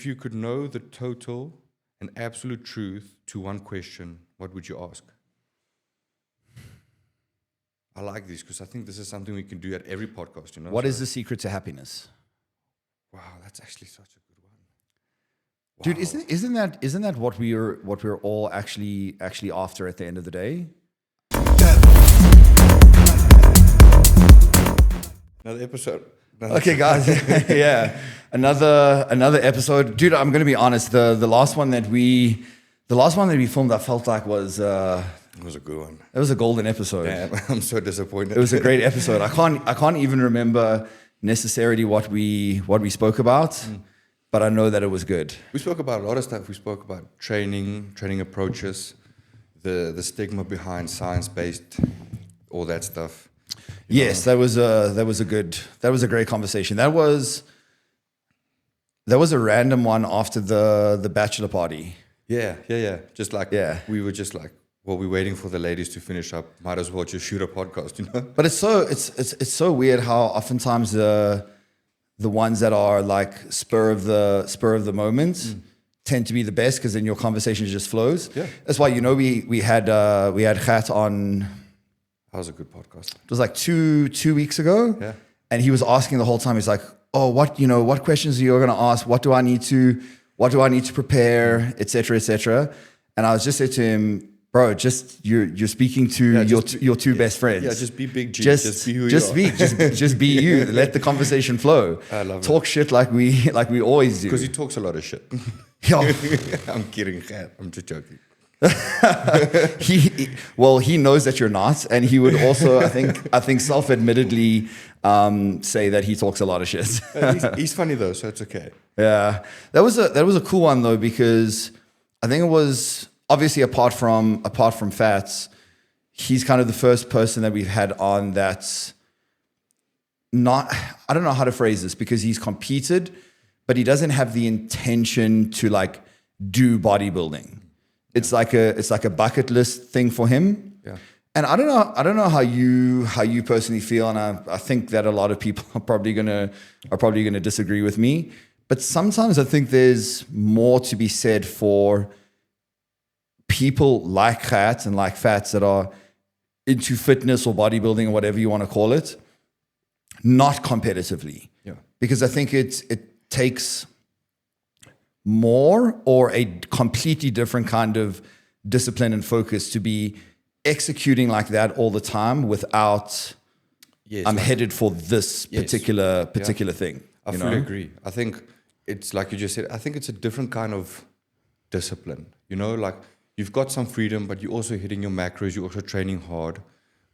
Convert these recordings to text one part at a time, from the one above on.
If you could know the total and absolute truth to one question, what would you ask? I like this because I think this is something we can do at every podcast. You know, What is the secret to happiness? Wow, that's actually such a good one. Wow. Dude, isn't that what we're all actually after at the end of the day? Another episode. Okay, guys. Yeah, another episode, dude. I'm gonna be honest. The last one that we filmed, I felt like was It was a good one. it was a golden episode. Damn, I'm so disappointed. It was a great episode. I can't even remember necessarily what we spoke about, but I know that it was good. We spoke about a lot of stuff. We spoke about training approaches, the stigma behind science-based, all that stuff. Yes, that was a great conversation. That was a random one after the bachelor party. Yeah. Just like we were just like, well, we're waiting for the ladies to finish up. Might as well just shoot a podcast, you know. But it's so weird how oftentimes the ones that are like spur of the moment tend to be the best because then your conversation just flows. Yeah, that's why we had Gert on. That was a good podcast. It was like two weeks ago. Yeah. And he was asking the whole time. He's like, "Oh, what questions are you going to ask? What do I need to prepare, etc., etc." And I was just said to him, "Bro, just you're speaking to your two best friends. Yeah, just be Big G. Just be who you are. Just be you. Let the conversation flow. I love Talk shit like we always do. Because he talks a lot of shit. Yeah. I'm kidding. I'm just joking. He knows that you're not, and he would also, I think self-admittedly say that he talks a lot of shit. He's funny though, so it's okay. Yeah, that was a cool one though, because I think it was obviously apart from Fats, he's kind of the first person that we've had on that's not, I don't know how to phrase this, because he's competed, but he doesn't have the intention to like do bodybuilding. It's like a bucket list thing for him. Yeah. And I don't know how you personally feel, and I think that a lot of people are probably gonna disagree with me. But sometimes I think there's more to be said for people like Gert and like Fats that are into fitness or bodybuilding or whatever you want to call it, not competitively. Yeah. Because I think it takes more or a completely different kind of discipline and focus to be executing like that all the time without I'm headed for this particular thing. I fully agree. I think it's like you just said, I think it's a different kind of discipline. You know, like you've got some freedom, but you're also hitting your macros, you're also training hard.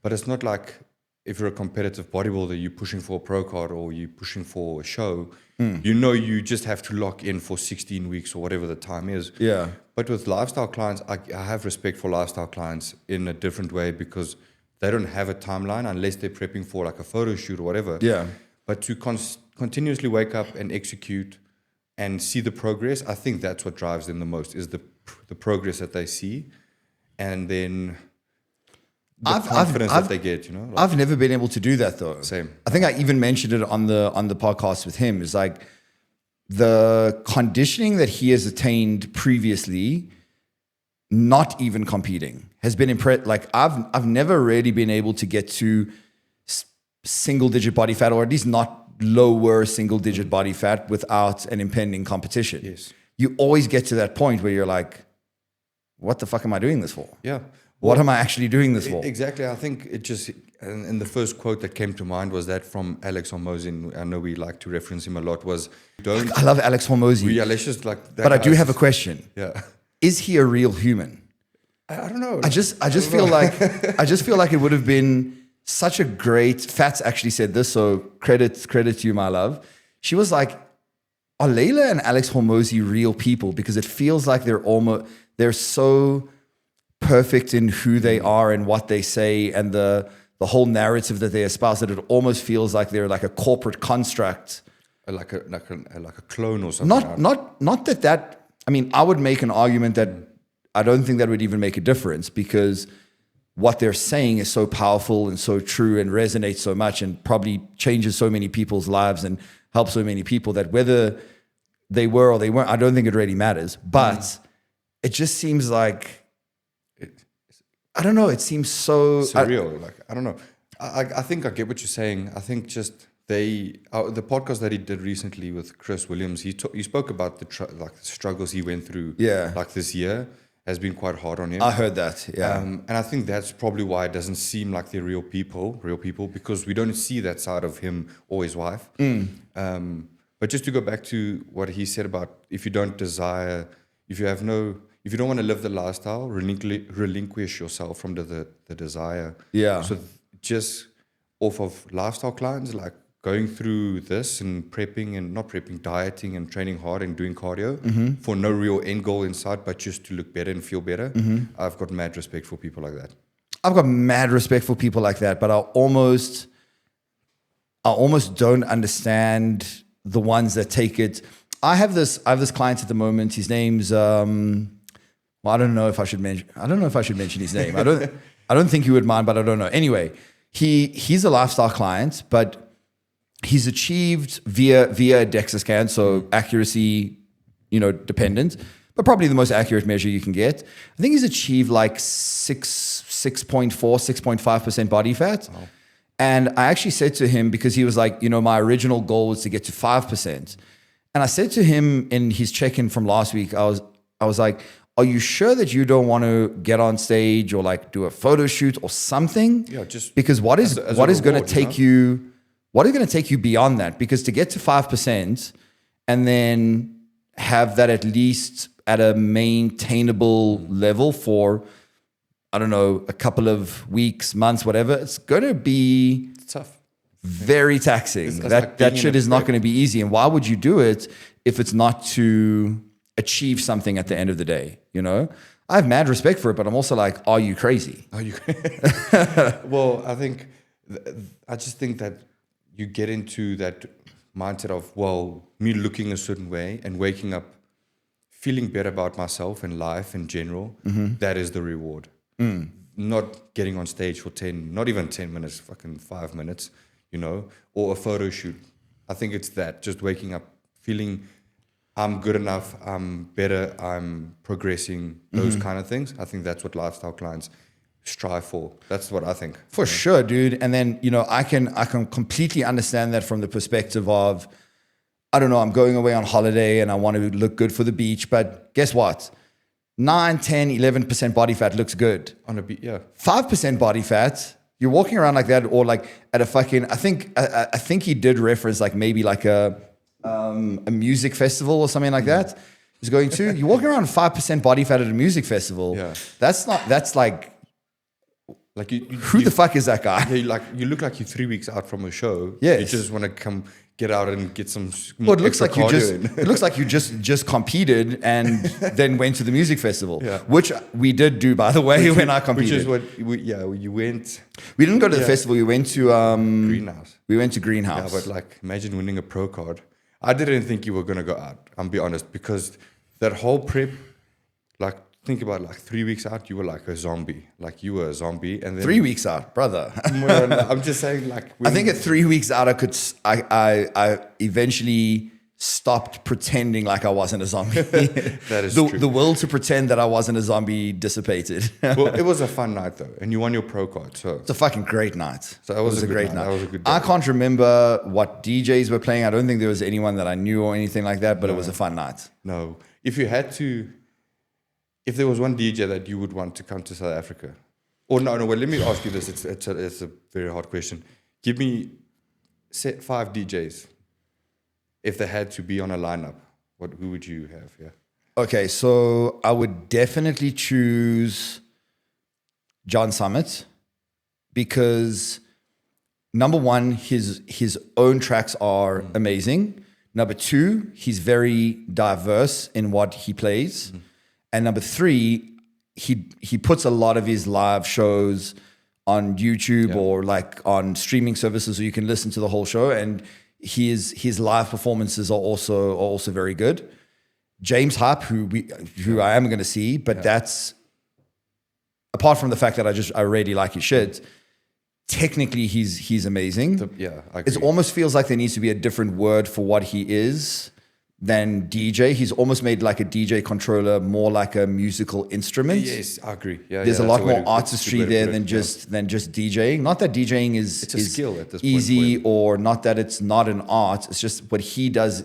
But it's not like if you're a competitive bodybuilder, you're pushing for a pro card or you're pushing for a show. You know, you just have to lock in for 16 weeks or whatever the time is. Yeah. But with lifestyle clients, I have respect for lifestyle clients in a different way because they don't have a timeline unless they're prepping for like a photo shoot or whatever. Yeah. But to continuously wake up and execute and see the progress, I think that's what drives them the most, is the progress that they see. And then the confidence that they get, you know. Like, I've never been able to do that though. Same. I think I even mentioned it on the podcast with him. Is like the conditioning that he has attained previously, not even competing, has been impressive. Like I've never really been able to get to single digit body fat, or at least not lower single digit body fat without an impending competition. Yes. You always get to that point where you're like, what the fuck am I doing this for? Yeah. What am I actually doing this for? Exactly. I think it just, and the first quote that came to mind was that from Alex Hormozy. I know we like to reference him a lot. Was don't. I love Alex Hormozy. Yeah, let's just like. But I do have a question. Yeah. Is he a real human? I don't know. I just feel like it would have been such a great. Fats actually said this, so credit to you, my love. She was like, "Are Layla and Alex Hormozy real people?" Because it feels like they're so perfect in who they are and what they say and the whole narrative that they espouse, that it almost feels like they're like a corporate construct, like a clone or something. Not that. I mean, I would make an argument that I don't think that would even make a difference, because what they're saying is so powerful and so true and resonates so much and probably changes so many people's lives and helps so many people, that whether they were or they weren't. I don't think it really matters. But it just seems like, I don't know. It seems so surreal. I don't know. I think I get what you're saying. I think just the podcast that he did recently with Chris Williams, he spoke about the struggles he went through. Yeah. Like this year has been quite hard on him. I heard that. Yeah. And I think that's probably why it doesn't seem like they're real people, because we don't see that side of him or his wife. But just to go back to what he said about if you don't want to live the lifestyle, relinquish yourself from the desire. Yeah. So just off of lifestyle clients, like going through this and dieting and training hard and doing cardio for no real end goal in sight, but just to look better and feel better. I've got mad respect for people like that. I've got mad respect for people like that, but I almost don't understand the ones that take it. I have this client at the moment. His name's I don't know if I should mention his name. I don't think he would mind, but I don't know. Anyway, he's a lifestyle client, but he's achieved via a DEXA scan, so accuracy, dependent, but probably the most accurate measure you can get. I think he's achieved like 6.4, 6.5% body fat. Wow. And I actually said to him, because he was like, my original goal was to get to 5%. And I said to him in his check-in from last week, I was like, are you sure that you don't want to get on stage or like do a photo shoot or something? Yeah, just because what is going to take you? What is going to take you beyond that? Because to get to 5% and then have that at least at a maintainable level for, I don't know, a couple of weeks, months, whatever, it's going to be tough, very taxing. It's that shit is not going to be easy. And why would you do it if it's not to achieve something at the end of the day? I have mad respect for it, but I'm also like, are you crazy? Well, I just think that you get into that mindset of, me looking a certain way and waking up feeling better about myself and life in general. That is the reward. Not getting on stage for not even 10 minutes, fucking 5 minutes, or a photo shoot. I think it's that, just waking up feeling I'm good enough, I'm better, I'm progressing, those kind of things. I think that's what lifestyle clients strive for. That's what I think. For sure, dude. And then, I can completely understand that from the perspective of, I don't know, I'm going away on holiday and I want to look good for the beach, but guess what? 9, 10, 11% body fat looks good. On a beach, yeah. 5% body fat, you're walking around like that, or like at a fucking, I think he did reference like maybe like a music festival or something like that. He's going to, you're walking around 5% body fat at a music festival. Yeah. That's like who the fuck is that guy? Yeah, you look like you're 3 weeks out from a show. Yes. You just want to come get out and get some Well, it looks extra like you cardio it looks like you just competed and then went to the music festival, Yeah. which we did do, by the way, when I competed. Which is what, you went. We didn't go to the festival. We went to Greenhouse. We went to Greenhouse. Yeah, but imagine winning a pro card. I didn't think you were going to go out, I'll be honest, because that whole prep, think about 3 weeks out, you were like a zombie. You were a zombie. And then 3 weeks out, brother. I'm just saying I think at 3 weeks out, I eventually stopped pretending like I wasn't a zombie. That is true. The will to pretend that I wasn't a zombie dissipated. Well, it was a fun night though, and you won your pro card. So it's a fucking great night. So it was a great night. That was a good day. I can't remember what DJs were playing. I don't think there was anyone that I knew or anything like that, but it was a fun night. No. If there was one DJ that you would want to come to South Africa, or no, well, let me ask you this. It's a very hard question. Give me 5 DJs. If they had to be on a lineup, who would you have? Yeah. Okay, so I would definitely choose John Summit because number one, his own tracks are amazing. Number two, he's very diverse in what he plays. And number three, he puts a lot of his live shows on YouTube or on streaming services, so you can listen to the whole show. And his live performances are also very good. James Hype, who I am going to see, but that's apart from the fact that I really like his shit. Technically, he's amazing. I agree. It almost feels like there needs to be a different word for what he is, than DJ. He's almost made like a DJ controller more like a musical instrument. Yes, I agree. Yeah, There's a that's lot way more to- artistry that's a there good way than to put it, just DJing. Not that DJing is It's a skill at this point easy, for or not that it's not an art. It's just what he does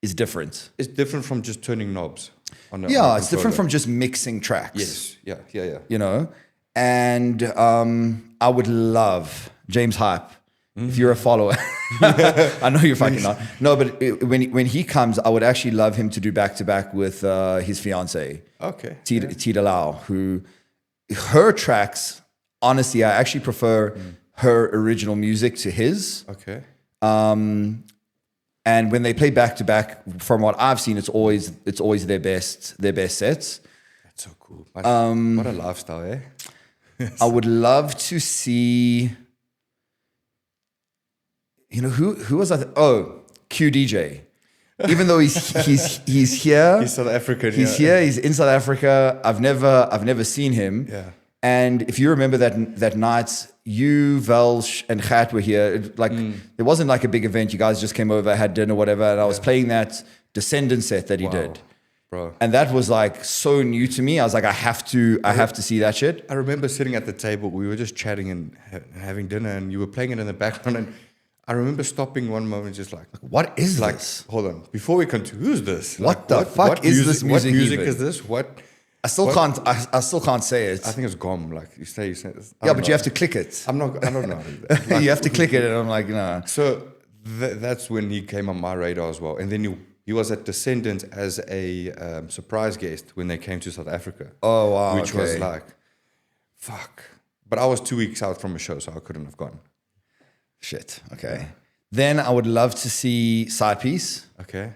is different. It's different from just turning knobs. On a It's different controller. from just mixing tracks. Yes, yeah. You know, and I would love James Hype. If you're a follower, I know you're fucking not. No, but when he comes, I would actually love him to do back to back with his fiance, Okay. Tita Lau, who her tracks. Honestly, I actually prefer her original music to his. Okay. And when they play back to back, from what I've seen, it's always their best sets. That's so cool. What a lifestyle, eh? I would love to see. You know who was I? QDJ. Even though he's here, He's South African. he's here. He's in South Africa. I've never seen him. Yeah. And if you remember that night, you, Velsh, and Gert were here. There wasn't like a big event. You guys just came over, had dinner, whatever. And I was playing that Descendant set that he did, Bro. and that was like so new to me. I was like, I have to see that shit. I remember sitting at the table. We were just chatting and having dinner, and you were playing it in the background. And I remember stopping one moment, just like, What is like, this? hold on, before we continue, who's this? What the fuck is this What music music even? is this? What? I still can't say it. I think it's Gom. Like you say. Yeah, but you have to click it. I don't know. How to do that. Like, You have to click it, and I'm like, no. So that's when he came on my radar as well. And then he was at Descendant as a surprise guest when they came to South Africa. Oh wow, Which was okay. like, fuck. But I was 2 weeks out from a show, so I couldn't have gone. Shit. Okay. Then I would love to see Side Piece. Okay.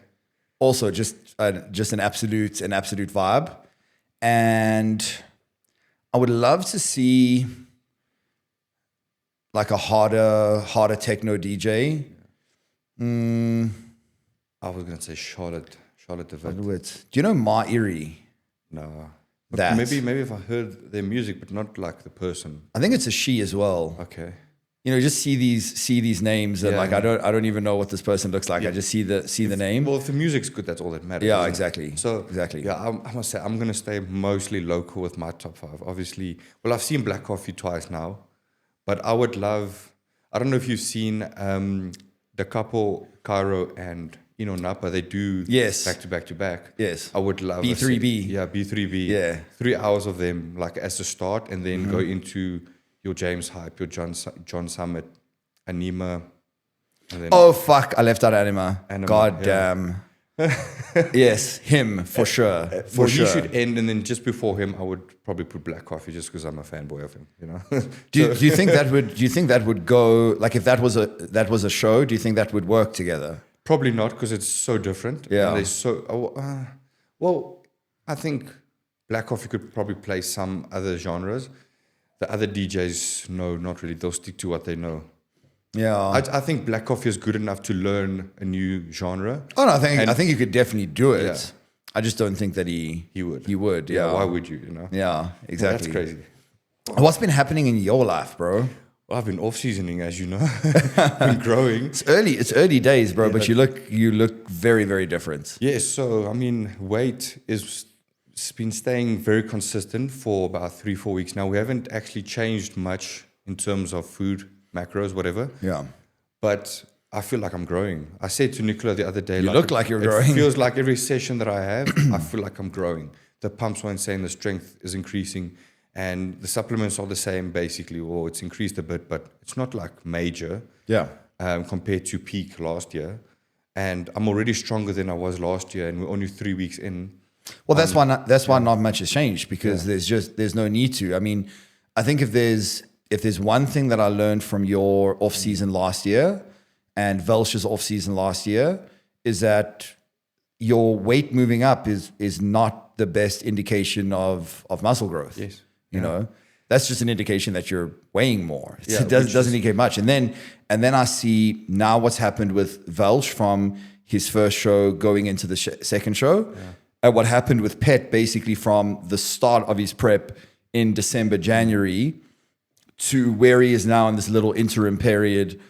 Also, just an absolute vibe, and I would love to see like a harder techno DJ. I was gonna say Charlotte David. Do you know Ma Erie? No. But That. maybe if I heard their music, but not like the person. I think it's a she as well. Okay. You know, just see these names, and Yeah. like I don't even know what this person looks like. I just see the name. Well, if the music's good, that's all that matters. Yeah, isn't it? exactly. So Exactly. Yeah, I must say I'm gonna stay mostly local with my top 5. Obviously, well, I've seen Black Coffee twice now, but I would love. I don't know if you've seen the couple Cairo and Napa. They do Yes. back to back to back. Yes. I would love B3B. Yeah, B3B. Yeah. 3 hours of them like as a start, and then go into your James Hype, your John Summit, Anima, and then Oh fuck! I left out Anima. Anima, God yeah. damn. Yes, him for sure. For well, sure. he should end, and then just before him, I would probably put Black Coffee, just because I'm a fanboy of him. Do you think that would go like if that was a show? Do you think that would work together? Probably not, because it's so different. Yeah. And well, I think Black Coffee could probably play some other genres. The other DJs, no, not really. They'll stick to what they know. Yeah. I think Black Coffee is good enough to learn a new genre. Oh no, I think you could definitely do it. Yeah. I just don't think that he would. He would. Yeah. Why would you? Yeah. Exactly. That's crazy. What's been happening in your life, bro? Well, I've been off-seasoning, as you know. Been growing. It's early days, bro. But you look very, very different. Yes, so I mean, weight it's been staying very consistent for about 3-4 weeks now. We haven't actually changed much in terms of food, macros, whatever. Yeah. But I feel like I'm growing. I said to Nicola the other day, You look like you're growing. It feels like every session that I have, I feel like I'm growing. The pumps are insane, the strength is increasing, and the supplements are the same basically, or it's increased a bit, but it's not like major. Yeah. Compared to peak last year. And I'm already stronger than I was last year, and we're only 3 weeks in. Well, that's why not much has changed, because there's no need to. I mean, I think if there's one thing that I learned from your off season last year and Velsh's off season last year is that your weight moving up is not the best indication of muscle growth. Yes. You know, that's just an indication that you're weighing more. Yeah, It doesn't indicate much. And then I see now what's happened with Velsh from his first show going into the second show. Yeah. And what happened with Pet basically from the start of his prep in December, January to where he is now in this little interim period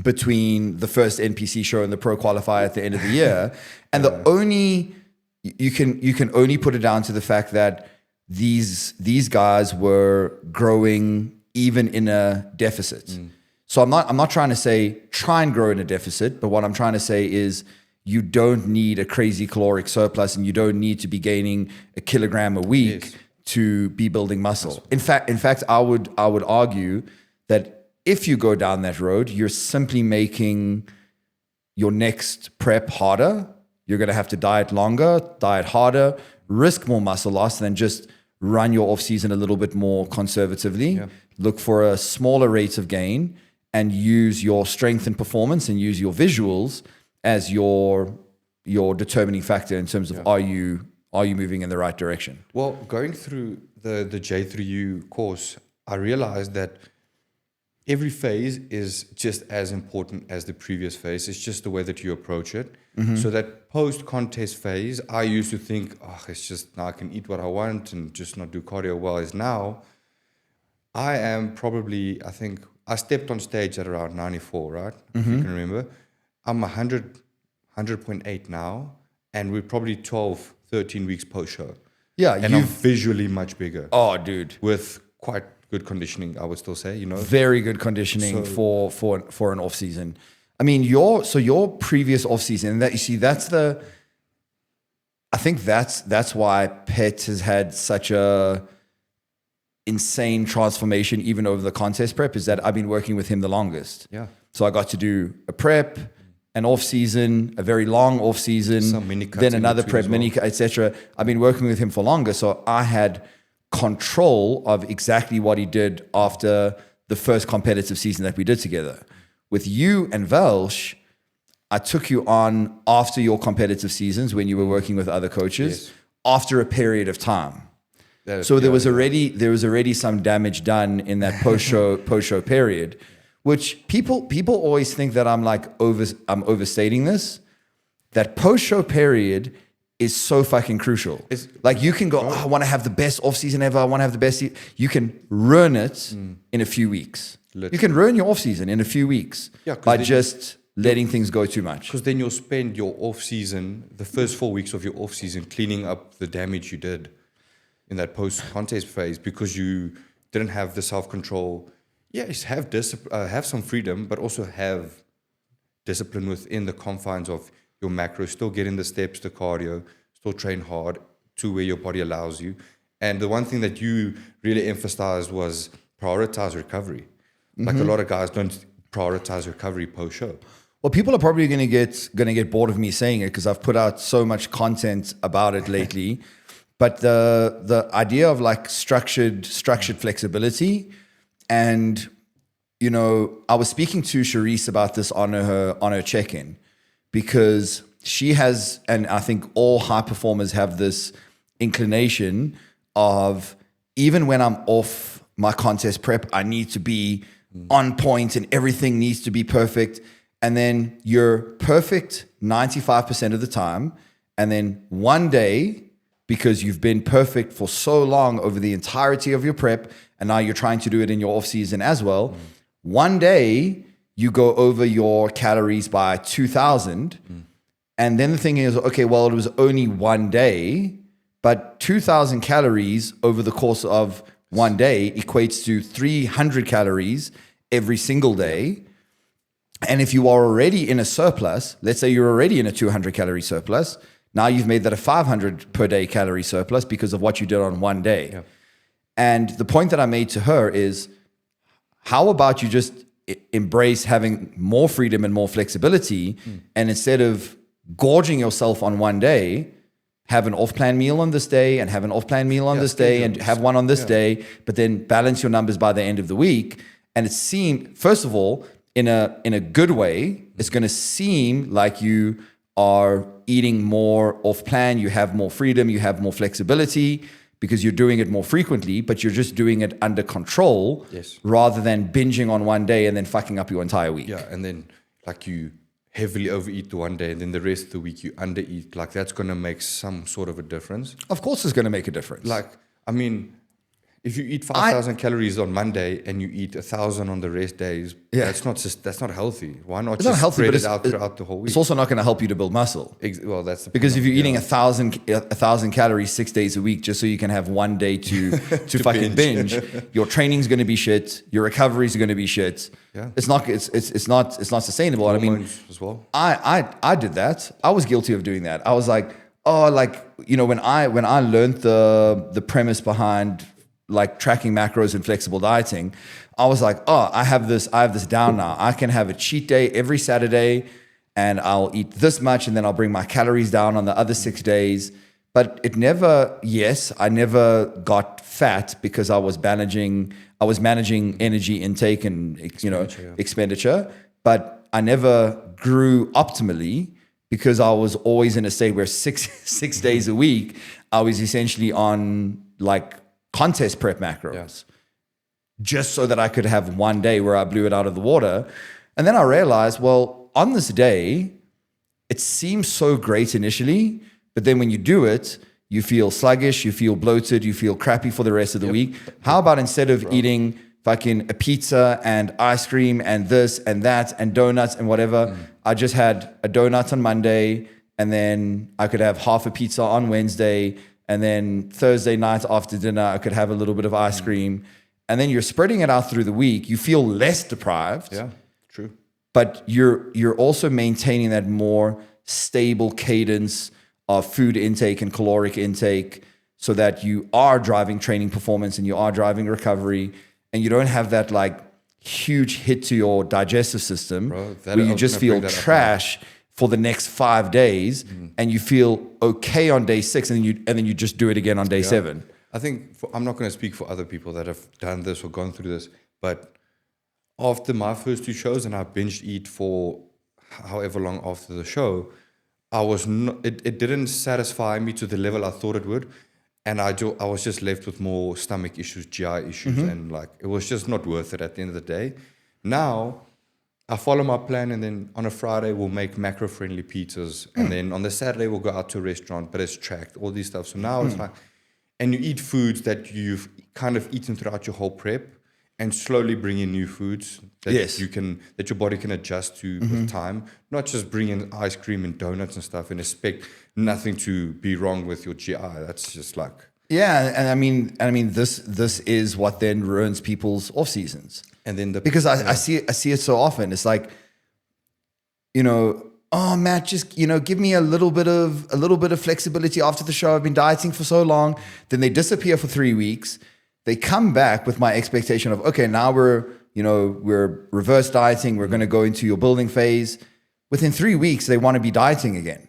between the first NPC show and the pro qualifier at the end of the year. And the only, you can only put it down to the fact that these guys were growing even in a deficit. So I'm not trying to say try and grow in a deficit, but what I'm trying to say is you don't need a crazy caloric surplus, and you don't need to be gaining a kilogram a week to be building muscle. In fact, I would argue that if you go down that road, you're simply making your next prep harder. You're going to have to diet longer, diet harder, risk more muscle loss, than just run your off season a little bit more conservatively. Look for a smaller rate of gain, and use your strength and performance, and use your visuals as your determining factor in terms of are you moving in the right direction. Well, going through the J3U course, I realized that every phase is just as important as the previous phase. It's just the way that you approach it. So that post-contest phase, I used to think, it's just now I can eat what I want and just not do cardio well. Is now I am probably, I think I stepped on stage at around 94, right? If you can remember. I'm 100.8 now, and we're probably 12, 13 weeks post-show. Yeah, and I'm visually much bigger. Oh, dude. With quite good conditioning, I would still say, Very good conditioning for an off season. I mean, your previous off season, that you see, I think that's why Pet has had such a insane transformation even over the contest prep, is that I've been working with him the longest. Yeah. So I got to do a prep, an off season, a very long off season, some mini cuts, then another prep, mini cut, etc. I've been working with him for longer, so I had control of exactly what he did after the first competitive season that we did together. With you and Velsh, I took you on after your competitive seasons when you were working with other coaches, after a period of time. So there was already some damage done in that post show period, which people always think that I'm overstating this. That post show period is so fucking crucial. It's like you can go, I want to have the best off season ever. I want to have the best. You can ruin it in a few weeks. Literally. You can ruin your off season in a few weeks by just letting things go too much. Because then you'll spend your off season, the first 4 weeks of your off season, cleaning up the damage you did in that post contest phase, because you didn't have the self control. Yes, have some freedom, but also have discipline within the confines of your macros. Still get in the steps, the cardio, still train hard to where your body allows you. And the one thing that you really emphasized was prioritize recovery. Like a lot of guys don't prioritize recovery post show. Well, people are probably going to get bored of me saying it because I've put out so much content about it lately. But the idea of like structured flexibility, and I was speaking to Charisse about this on her check-in, because she has, and I think all high performers have this inclination of, even when I'm off my contest prep, I need to be on point and everything needs to be perfect. And then you're perfect 95% of the time. And then one day, because you've been perfect for so long over the entirety of your prep, and now you're trying to do it in your off season as well, one day you go over your calories by 2,000. And then the thing is, okay, well, it was only one day, but 2,000 calories over the course of one day equates to 300 calories every single day. And if you are already in a surplus, let's say you're already in a 200 calorie surplus, now you've made that a 500 per day calorie surplus because of what you did on one day. Yeah. And the point that I made to her is, how about you just embrace having more freedom and more flexibility, and instead of gorging yourself on one day, have an off-plan meal on this day and have an off-plan meal on this day and have one on this day, but then balance your numbers by the end of the week. And it seemed, first of all, in a good way, it's going to seem like you are eating more off-plan, you have more freedom, you have more flexibility because you're doing it more frequently, but you're just doing it under control rather than binging on one day and then fucking up your entire week. Yeah, and then like you heavily overeat the one day and then the rest of the week you undereat. Like that's going to make some sort of a difference. Of course it's going to make a difference. Like, I mean, If you eat 5,000 calories on Monday and you eat 1,000 on the rest days, that's not healthy. Why not just spread it out throughout the whole week? It's also not going to help you to build muscle. Well, that's the because point. if you're eating 1,000 calories 6 days a week just so you can have one day to fucking binge, your training's going to be shit. Your recovery's going to be shit. Yeah. It's not sustainable. Hormones, I mean, as well. I did that. I was guilty of doing that. I was like, when I learned the premise behind like tracking macros and flexible dieting, I was like, I have this down now. I can have a cheat day every Saturday and I'll eat this much and then I'll bring my calories down on the other 6 days. But I never got fat because I was managing energy intake and expenditure, but I never grew optimally because I was always in a state where six days a week, I was essentially on like contest prep macros, just so that I could have one day where I blew it out of the water. And then I realized, well, on this day, it seems so great initially, but then when you do it, you feel sluggish, you feel bloated, you feel crappy for the rest of the week. How about instead of eating fucking a pizza and ice cream and this and that and donuts and whatever, I just had a donut on Monday and then I could have half a pizza on Wednesday. And then Thursday night after dinner, I could have a little bit of ice cream. And then you're spreading it out through the week. You feel less deprived. Yeah, true. But you're also maintaining that more stable cadence of food intake and caloric intake so that you are driving training performance and you are driving recovery. And you don't have that like huge hit to your digestive system where you just feel trash for the next 5 days, and you feel okay on day 6, and then you just do it again on day 7. I think I'm not going to speak for other people that have done this or gone through this, but after my first 2 shows, and I binged eat for however long after the show, it didn't satisfy me to the level I thought it would, and I was just left with more stomach issues, GI issues, and like it was just not worth it at the end of the day. Now I follow my plan, and then on a Friday we'll make macro-friendly pizzas, and then on the Saturday we'll go out to a restaurant, but it's tracked, all these stuff. So now it's like, and you eat foods that you've kind of eaten throughout your whole prep, and slowly bring in new foods that that your body can adjust to with time. Not just bring in ice cream and donuts and stuff and expect nothing to be wrong with your GI. That's just like and I mean this is what then ruins people's off seasons. And then because I see it so often. It's like, oh Matt, just give me a little bit of flexibility after the show. I've been dieting for so long. Then they disappear for 3 weeks. They come back with my expectation of, okay, now we're reverse dieting. We're going to go into your building phase. Within 3 weeks, they want to be dieting again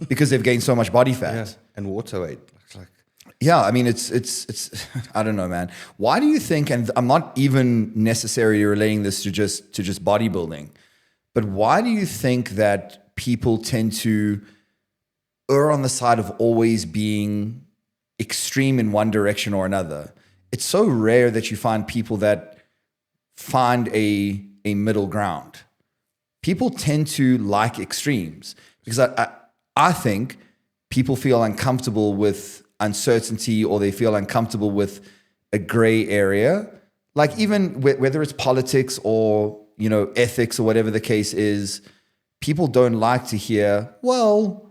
because they've gained so much body fat and water weight. It's like, I mean, it's I don't know, man. Why do you think, and I'm not even necessarily relating this to just bodybuilding, but why do you think that people tend to err on the side of always being extreme in one direction or another? It's so rare that you find people that find a middle ground. People tend to like extremes because I think people feel uncomfortable with uncertainty, or they feel uncomfortable with a gray area. Like even whether it's politics or ethics or whatever the case is, people don't like to hear, well,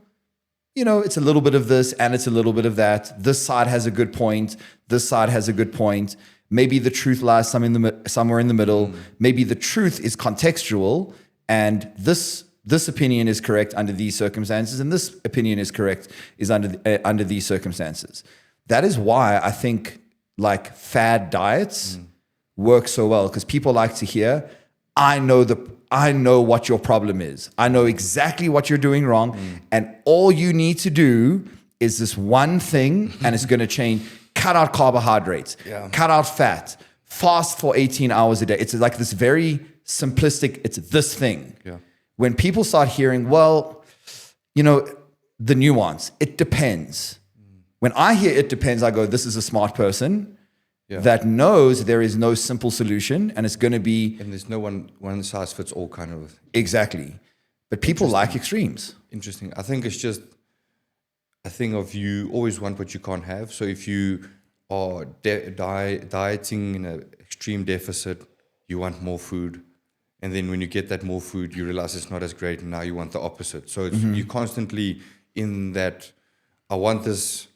it's a little bit of this and it's a little bit of that. This side has a good point. This side has a good point. Maybe the truth lies somewhere in the middle. Maybe the truth is contextual, and this opinion is correct under these circumstances, and this opinion is correct under these circumstances. That is why I think like fad diets work so well, because people like to hear, I know what your problem is. I know exactly what you're doing wrong, and all you need to do is this one thing, and it's going to change. Cut out carbohydrates, cut out fat, fast for 18 hours a day. It's like this very simplistic, it's this thing. Yeah. When people start hearing, well, the nuance, it depends. When I hear it depends, I go, this is a smart person that knows there is no simple solution, and it's going to be... And there's no one size fits all kind of... Exactly. But people like extremes. Interesting. I think it's just a thing of you always want what you can't have. So if you are dieting in an extreme deficit, you want more food. And then when you get that more food, you realize it's not as great, and now you want the opposite. So it's, you're constantly in that, I want this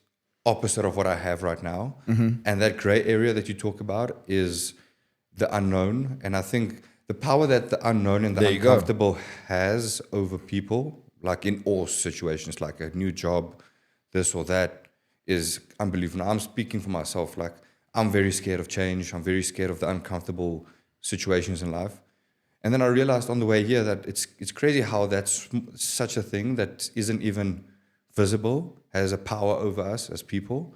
opposite of what I have right now. And that gray area that you talk about is the unknown. And I think the power that the unknown and the uncomfortable has over people, like in all situations, like a new job, this or that, is unbelievable. Now, I'm speaking for myself. Like, I'm very scared of change. I'm very scared of the uncomfortable situations in life. And then I realized on the way here that it's crazy how that's such a thing that isn't even visible, has a power over us as people.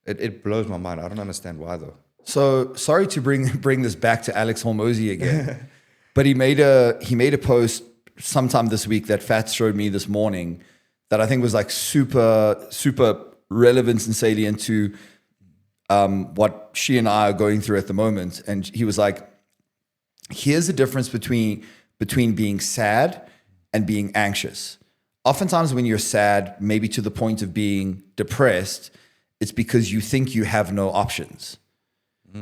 It blows my mind. I don't understand why, though. So sorry to bring this back to Alex Hormozy again, but he made a post sometime this week that Fats showed me this morning that I think was like super relevant and salient to what she and I are going through at the moment. And he was like, here's the difference between being sad and being anxious. Oftentimes when you're sad, maybe to the point of being depressed, it's because you think you have no options.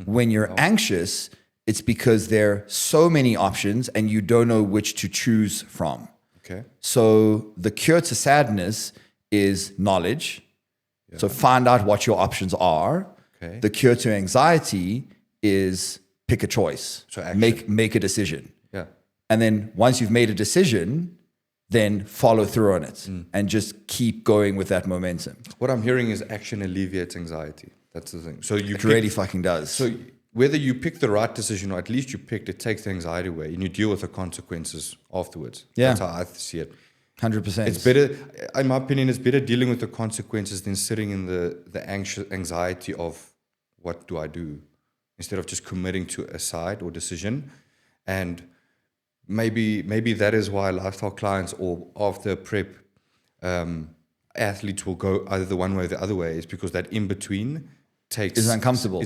When you're anxious, it's because there are so many options and you don't know which to choose from. Okay. So the cure to sadness is knowledge. Yeah. So find out what your options are. Okay. The cure to anxiety is pick a choice. So make a decision. Yeah. And then once you've made a decision, then follow through on it and just keep going with that momentum. What I'm hearing is action alleviates anxiety. That's the thing. So it really fucking does. So whether you pick the right decision or at least you picked, it takes the anxiety away and you deal with the consequences afterwards. Yeah. That's how I see it. 100%. It's better, in my opinion, it's better dealing with the consequences than sitting in the anxiety of what do I do, instead of just committing to a side or decision. And maybe that is why lifestyle clients or after prep athletes will go either the one way or the other way, is because that in between is uncomfortable,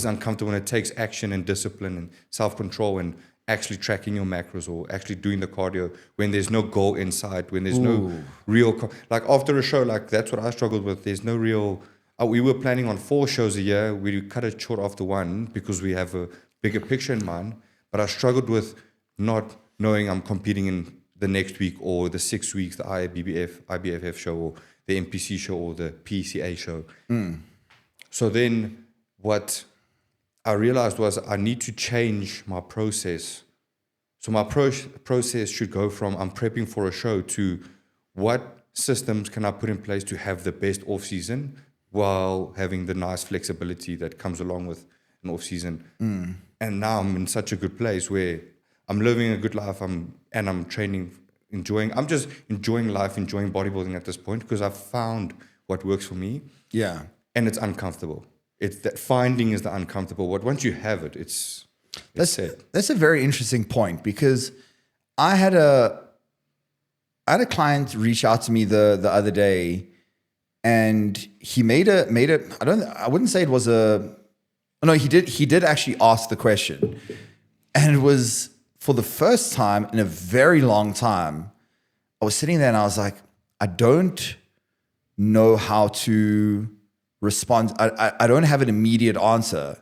and it takes action and discipline and self-control and actually tracking your macros or actually doing the cardio when there's no goal in sight, when there's no real like after a show, like that's what I struggled with. There's no real we were planning on 4 shows a year. We cut it short after 1 because we have a bigger picture in mind, but I struggled with not knowing I'm competing in the next week or the 6 weeks, the IBFF show or the NPC show or the PCA show. So then what I realized was I need to change my process. So my process should go from I'm prepping for a show to what systems can I put in place to have the best off-season while having the nice flexibility that comes along with an off-season. And now I'm in such a good place where I'm living a good life, I'm training, I'm just enjoying life, enjoying bodybuilding at this point because I've found what works for me. Yeah. And it's uncomfortable. It's that finding is the uncomfortable. Once you have it, that's it. That's a very interesting point because I had a client reach out to me the other day, and he made a I wouldn't say it was he did actually ask the question, and it was for the first time in a very long time. I was sitting there and I was like, I don't know how to respond. I don't have an immediate answer.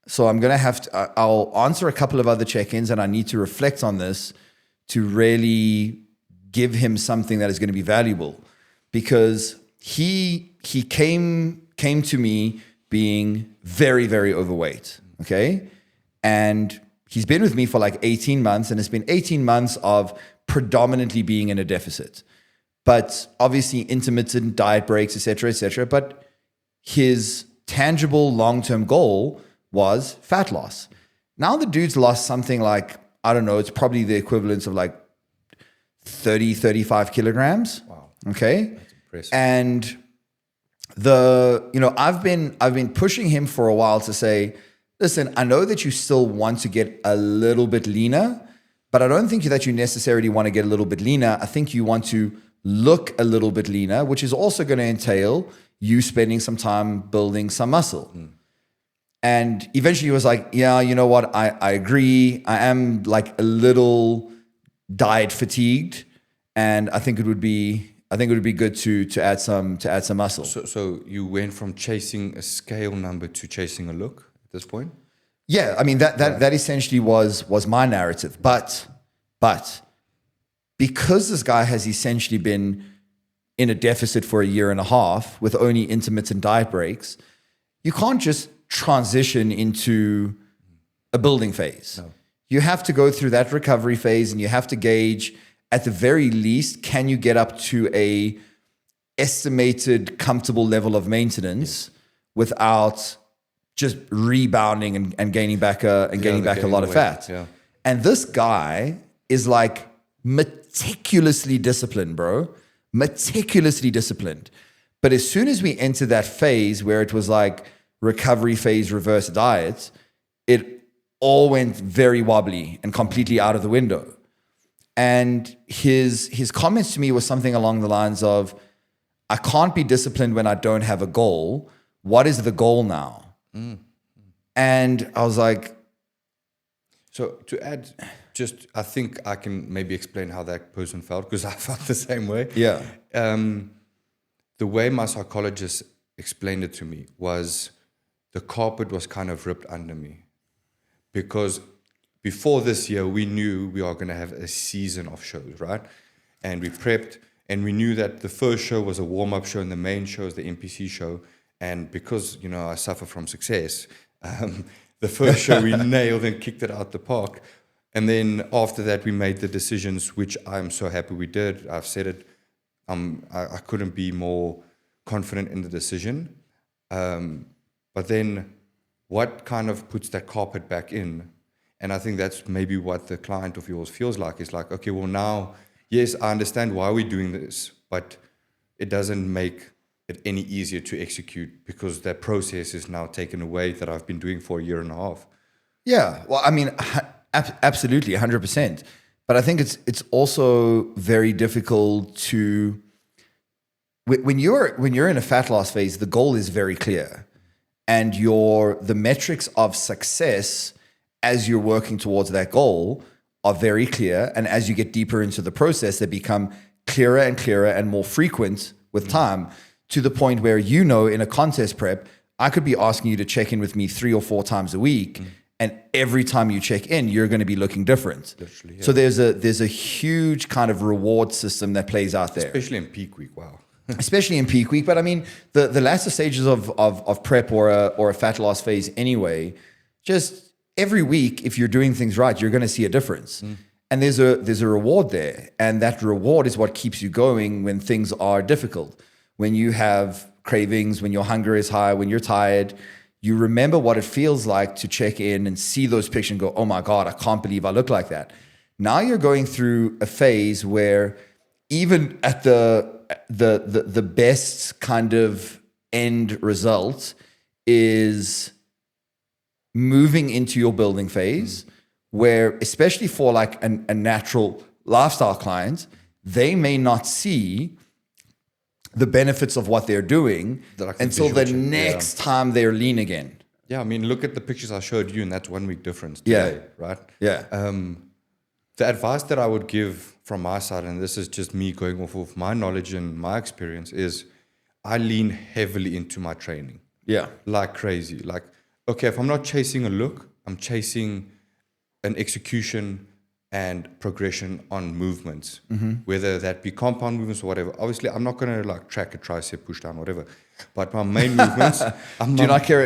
So I'm going to have to, I'll answer a couple of other check-ins and I need to reflect on this to really give him something that is going to be valuable, because he came to me being very, very overweight. Okay. And he's been with me for like 18 months and it's been 18 months of predominantly being in a deficit, but obviously intermittent diet breaks, et cetera, but his tangible long-term goal was fat loss. Now the dude's lost something like, I don't know, it's probably the equivalent of like 30, 35 kilograms. Wow. Okay. That's impressive. And I've been pushing him for a while to say, listen, I know that you still want to get a little bit leaner, but I don't think that you necessarily want to get a little bit leaner. I think you want to look a little bit leaner, which is also going to entail you spending some time building some muscle. And eventually he was like, yeah, you know what? I agree. I am like a little diet fatigued. And I think it would be I think it would be good to add some muscle. So you went from chasing a scale number to chasing a look at this point? Yeah, I mean that essentially was my narrative. But because this guy has essentially been in a deficit for a year and a half with only intermittent diet breaks, you can't just transition into a building phase. No. You have to go through that recovery phase, and you have to gauge, at the very least, can you get up to a estimated comfortable level of maintenance without just rebounding and gaining back a lot of fat. Yeah. And this guy is like meticulously disciplined, bro. Meticulously disciplined. But as soon as we entered that phase where it was like recovery phase, reverse diet, it all went very wobbly and completely out of the window. And his comments to me was something along the lines of, I can't be disciplined when I don't have a goal. What is the goal now? And I was like, so to add, I think I can maybe explain how that person felt, because I felt the same way. yeah, The way my psychologist explained it to me was the carpet was kind of ripped under me, because before this year, we knew we are going to have a season of shows, right? And we prepped, and we knew that the first show was a warm-up show, and the main show is the NPC show. And because, I suffer from success, the first show we nailed and kicked it out the park. And then after that, we made the decisions, which I'm so happy we did. I've said it. I couldn't be more confident in the decision. But then what kind of puts that carpet back in? And I think that's maybe what the client of yours feels like. It's like, okay, well now, yes, I understand why we're doing this, but it doesn't make it any easier to execute, because that process is now taken away that I've been doing for a year and a half. Yeah, well, I mean, absolutely, 100%. But I think it's also very difficult to, when you're in a fat loss phase, the goal is very clear, and the metrics of success as you're working towards that goal are very clear. And as you get deeper into the process, they become clearer and clearer and more frequent with time, to the point where, in a contest prep, I could be asking you to check in with me 3 or 4 times a week. And every time you check in, you're going to be looking different. Literally, yeah. So there's a huge kind of reward system that plays out there. Especially in peak week, wow. Especially in peak week. But I mean, the latter stages of prep or a fat loss phase anyway, just every week, if you're doing things right, you're going to see a difference. And there's a reward there. And that reward is what keeps you going when things are difficult. When you have cravings, when your hunger is high, when you're tired, you remember what it feels like to check in and see those pictures and go, oh my God, I can't believe I look like that. Now you're going through a phase where even at the best kind of end result is moving into your building phase, where, especially for like a natural lifestyle client, they may not see the benefits of what they're doing until the next time they're lean again. Yeah, I mean, look at the pictures I showed you, and that's 1 week difference today, right? Yeah. The advice that I would give from my side, and this is just me going off of my knowledge and my experience, is I lean heavily into my training. Yeah. Like crazy. Like, okay, if I'm not chasing a look, I'm chasing an execution and progression on movements, whether that be compound movements or whatever. Obviously, I'm not going to like track a tricep, push down, whatever. But my main movements, do you not care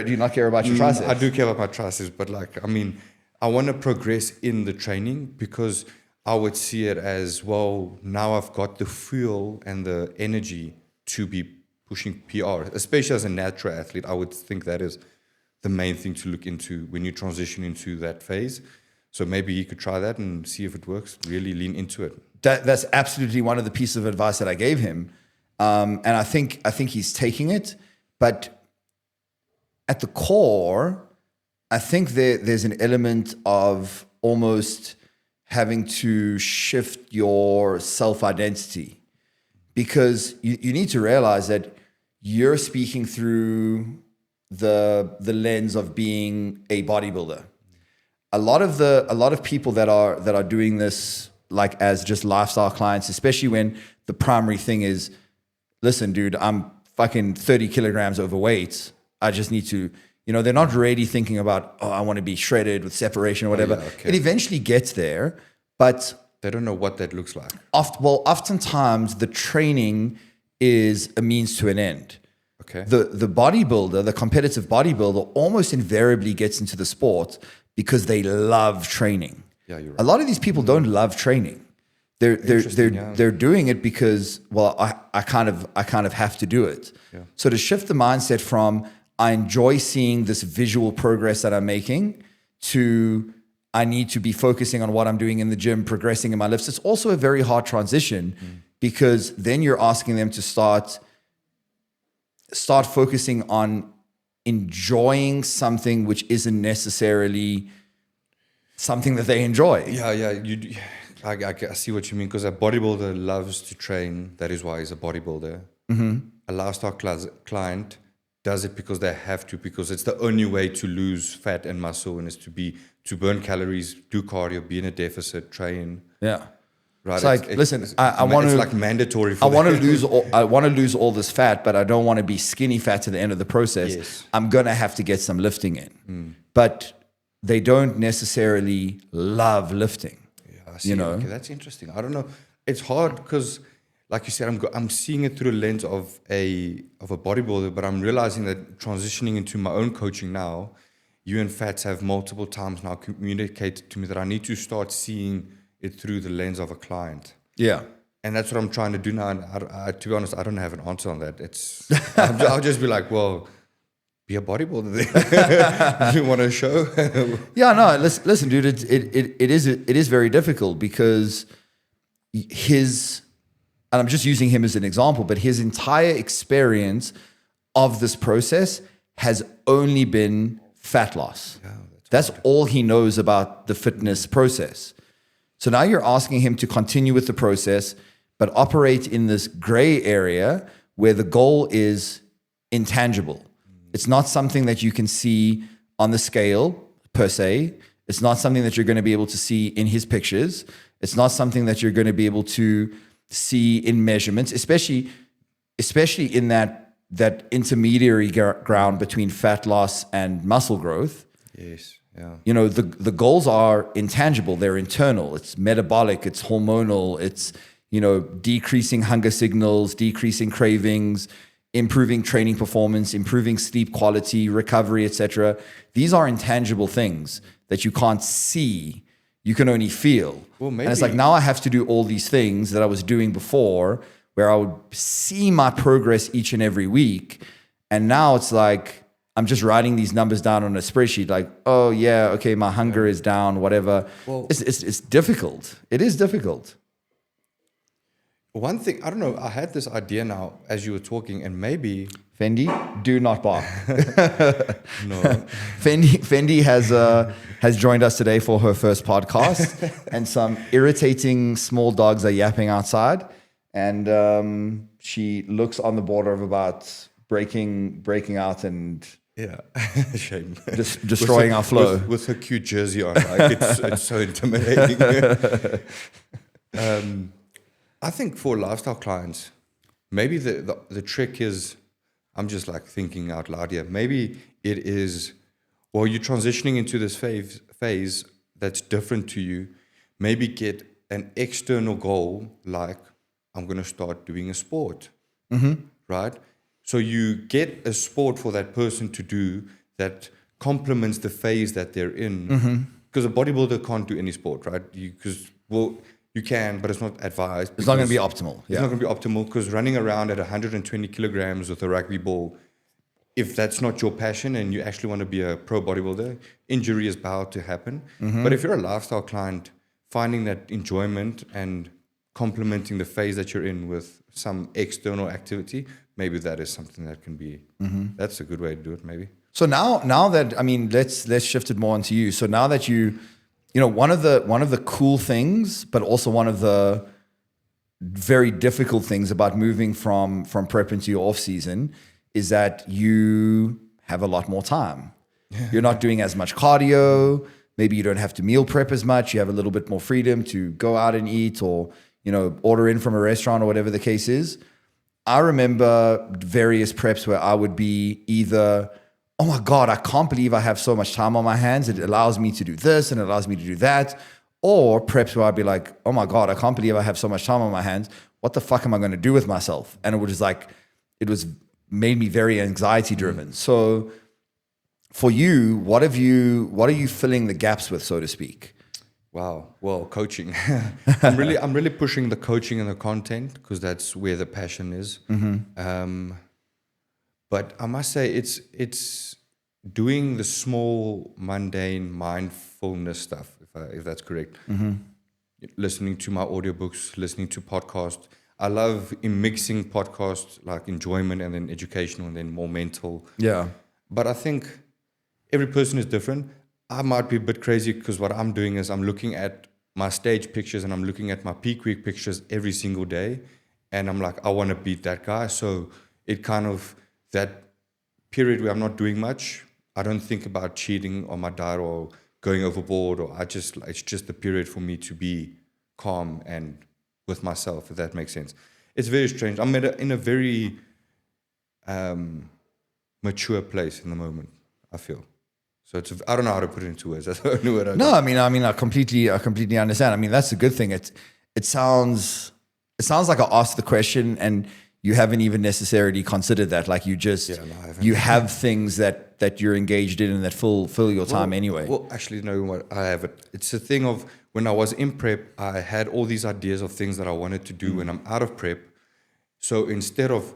about your triceps? I do care about my triceps, but like, I mean, I want to progress in the training, because I would see it as, well, now I've got the fuel and the energy to be pushing PR, especially as a natural athlete. I would think that is the main thing to look into when you transition into that phase. So maybe you could try that and see if it works. Really lean into it. That's absolutely one of the pieces of advice that I gave him, and I think he's taking it. But at the core, I think there's an element of almost having to shift your self-identity, because you need to realize that you're speaking through the lens of being a bodybuilder. A lot of people that are doing this like as just lifestyle clients, especially when the primary thing is, listen, dude, I'm fucking 30 kilograms overweight. I just need to, they're not really thinking about, I want to be shredded with separation or whatever. yeah, okay. It eventually gets there, but They don't know what that looks like. oftentimes the training is a means to an end. Okay. The bodybuilder, the competitive bodybuilder, almost invariably gets into the sport because they love training. Yeah, you're right. A lot of these people don't love training. They're doing it because, well, I kind of have to do it. Yeah. So to shift the mindset from I enjoy seeing this visual progress that I'm making to I need to be focusing on what I'm doing in the gym, progressing in my lifts. It's also a very hard transition because then you're asking them to start focusing on enjoying something which isn't necessarily something that they enjoy. Yeah. I see what you mean, because a bodybuilder loves to train. That is why he's a bodybuilder. Mm-hmm. A lifestyle client does it because they have to, because it's the only way to lose fat and muscle, and is to burn calories, do cardio, be in a deficit, train. Yeah. Right. It's like, listen, I want to. It's like mandatory for I want to lose. I want to lose all this fat, but I don't want to be skinny fat to the end of the process. Yes. I'm gonna have to get some lifting in, but they don't necessarily love lifting. Yeah, I see. Okay, that's interesting. I don't know. It's hard because, like you said, I'm seeing it through the lens of a bodybuilder, but I'm realizing that transitioning into my own coaching now, you and Fats have multiple times now communicated to me that I need to start seeing it through the lens of a client. Yeah. And that's what I'm trying to do now. And I, to be honest, I don't have an answer on that. I'll just be like, well, be a bodybuilder then. You want to show? Yeah, no, listen, dude, it is very difficult because and I'm just using him as an example, but his entire experience of this process has only been fat loss. Yeah, that's all he knows about the fitness process. So now you're asking him to continue with the process, but operate in this gray area where the goal is intangible. It's not something that you can see on the scale per se. It's not something that you're going to be able to see in his pictures. It's not something that you're going to be able to see in measurements, especially in that intermediary ground between fat loss and muscle growth. Yes. Yeah. The goals are intangible. They're internal. It's metabolic. It's hormonal. It's, decreasing hunger signals, decreasing cravings, improving training performance, improving sleep quality, recovery, etc. These are intangible things that you can't see. You can only feel. Well, maybe. And it's like, now I have to do all these things that I was doing before, where I would see my progress each and every week. And now it's like, I'm just writing these numbers down on a spreadsheet, like, oh yeah, okay, my hunger is down, whatever. Well, it's difficult. It is difficult. One thing, I don't know, I had this idea now as you were talking, and maybe... Fendi, do not bark. No. Fendi has joined us today for her first podcast, and some irritating small dogs are yapping outside, and she looks on the border of about breaking out and... Yeah, shame. Destroying our flow. With her cute jersey on, like it's so intimidating. I think for lifestyle clients, maybe the trick is, I'm just like thinking out loud here. Maybe it is, well, you're transitioning into this phase that's different to you. Maybe get an external goal, like I'm going to start doing a sport, right? So you get a sport for that person to do that complements the phase that they're in. Because a bodybuilder can't do any sport, right? You can, but it's not advised. It's not going to be optimal. It's not going to be optimal because running around at 120 kilograms with a rugby ball, if that's not your passion and you actually want to be a pro bodybuilder, injury is bound to happen. But if you're a lifestyle client, finding that enjoyment and complementing the phase that you're in with some external activity, maybe that is something that can be, that's a good way to do it, maybe. So now that, I mean, let's shift it more onto you. So now that one of the cool things, but also one of the very difficult things about moving from prep into your off season is that you have a lot more time. You're not doing as much cardio. maybe you don't have to meal prep as much. You have a little bit more freedom to go out and eat, or, you know, order in from a restaurant or whatever the case is. I remember various preps where I would be either, oh my God, I can't believe I have so much time on my hands. It allows me to do this and it allows me to do that. Or preps where I'd be like, oh my God, I can't believe I have so much time on my hands. What the fuck am I going to do with myself? And it was made me very anxiety driven. So for you, what are you filling the gaps with, so to speak? Wow. Well, coaching. I'm really pushing the coaching and the content because that's where the passion is. But I must say, it's doing the small, mundane mindfulness stuff, if that's correct. Listening to my audiobooks, listening to podcasts. I love in mixing podcasts like enjoyment and then educational and then more mental. Yeah. But I think every person is different. I might be a bit crazy because what I'm doing is I'm looking at my stage pictures and I'm looking at my peak week pictures every single day. And I'm like, I want to beat that guy. So it kind of, that period where I'm not doing much, I don't think about cheating on my diet or going overboard, or it's just the period for me to be calm and with myself, if that makes sense. It's very strange. I'm in a very mature place in the moment, I feel. So I don't know how to put it into words. That's the only word I No, I mean, I completely understand. I mean, that's a good thing. It sounds like I asked the question and you haven't even necessarily considered that. Like you just, you have things that you're engaged in and that fill your time anyway. Well, actually, no, what I have it. It's a thing of when I was in prep, I had all these ideas of things that I wanted to do when I'm out of prep. So instead of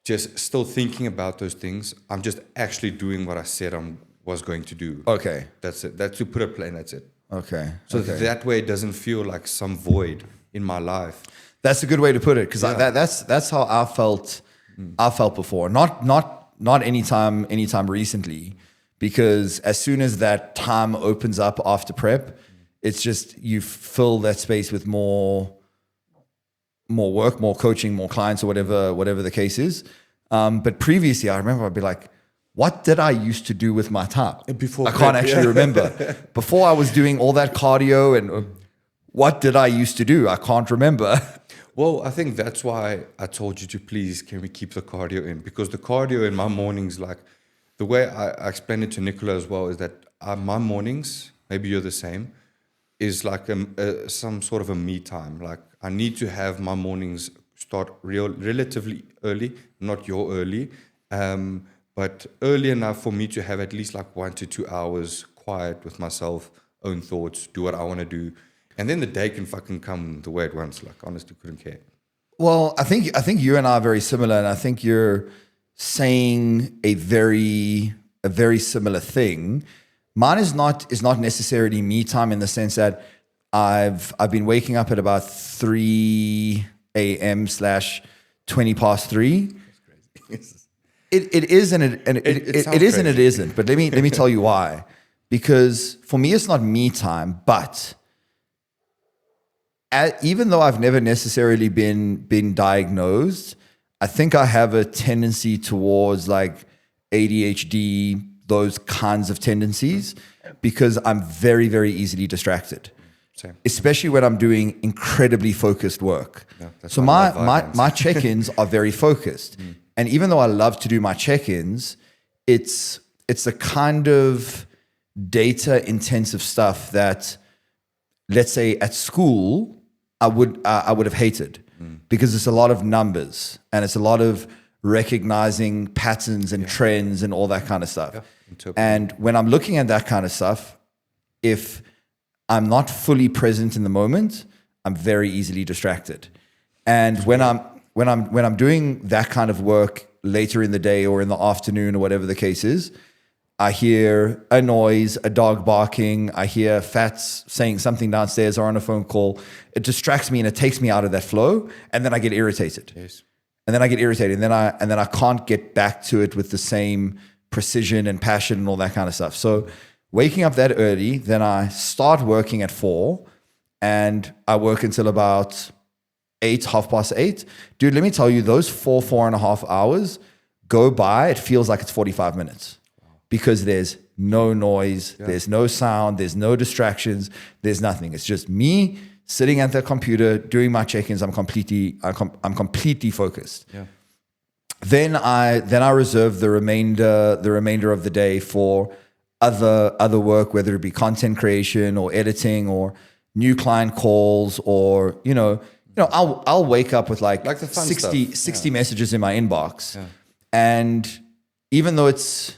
just still thinking about those things, I'm just actually doing what I said I was going to do. Okay. That's it. That's to put a plan. That's it. Okay. So that way it doesn't feel like some void in my life. That's a good way to put it, because that's how I felt. I felt before, not anytime recently, because as soon as that time opens up after prep, it's just you fill that space with more work, more coaching, more clients, or whatever the case is. But previously, I remember I'd be like, what did I used to do with my time? Before I can't actually remember. Before I was doing all that cardio, and what did I used to do? I can't remember. Well, I think that's why I told you to please, can we keep the cardio in? Because the cardio in my mornings, like the way I explained it to Nicola as well, is that my mornings, maybe you're the same, is like some sort of a me time. Like I need to have my mornings start relatively early, not your early, but early enough for me to have at least like 1 to 2 hours quiet with myself, own thoughts, do what I want to do. And then the day can fucking come the way it wants. Like, honestly, couldn't care. Well, I think you and I are very similar, and I think you're saying a very similar thing. Mine is not necessarily me time in the sense that I've been waking up at about 3 a.m. / 20 past 3. That's crazy. It is and it is and it isn't. But let me tell you why. Because for me, it's not me time, but even though I've never necessarily been diagnosed, I think I have a tendency towards like ADHD, those kinds of tendencies, because I'm very, very easily distracted. Same. Especially when I'm doing incredibly focused work. Yeah, so my check-ins are very focused. And even though I love to do my check-ins, it's the kind of data intensive stuff that, let's say at school, I would have hated, because it's a lot of numbers and it's a lot of recognizing patterns and trends and all that kind of stuff. Yeah. And when I'm looking at that kind of stuff, if I'm not fully present in the moment, I'm very easily distracted. And when I'm doing that kind of work later in the day or in the afternoon or whatever the case is, I hear a noise, a dog barking. I hear Fats saying something downstairs or on a phone call. It distracts me and it takes me out of that flow, and then I get irritated. Yes. And then I get irritated, and then I can't get back to it with the same precision and passion and all that kind of stuff. So waking up that early, then I start working at 4, and I work until about 8, 8:30. Dude, let me tell you, those 4.5 hours go by. It feels like it's 45 minutes. because there's no noise, there's no sound, there's no distractions, there's nothing. It's just me sitting at the computer doing my check-ins. I'm completely focused. Yeah. Then I reserve the remainder of the day for other work, whether it be content creation or editing or new client calls, or I'll wake up with like the fun 60 messages in my inbox. Yeah. And even though it's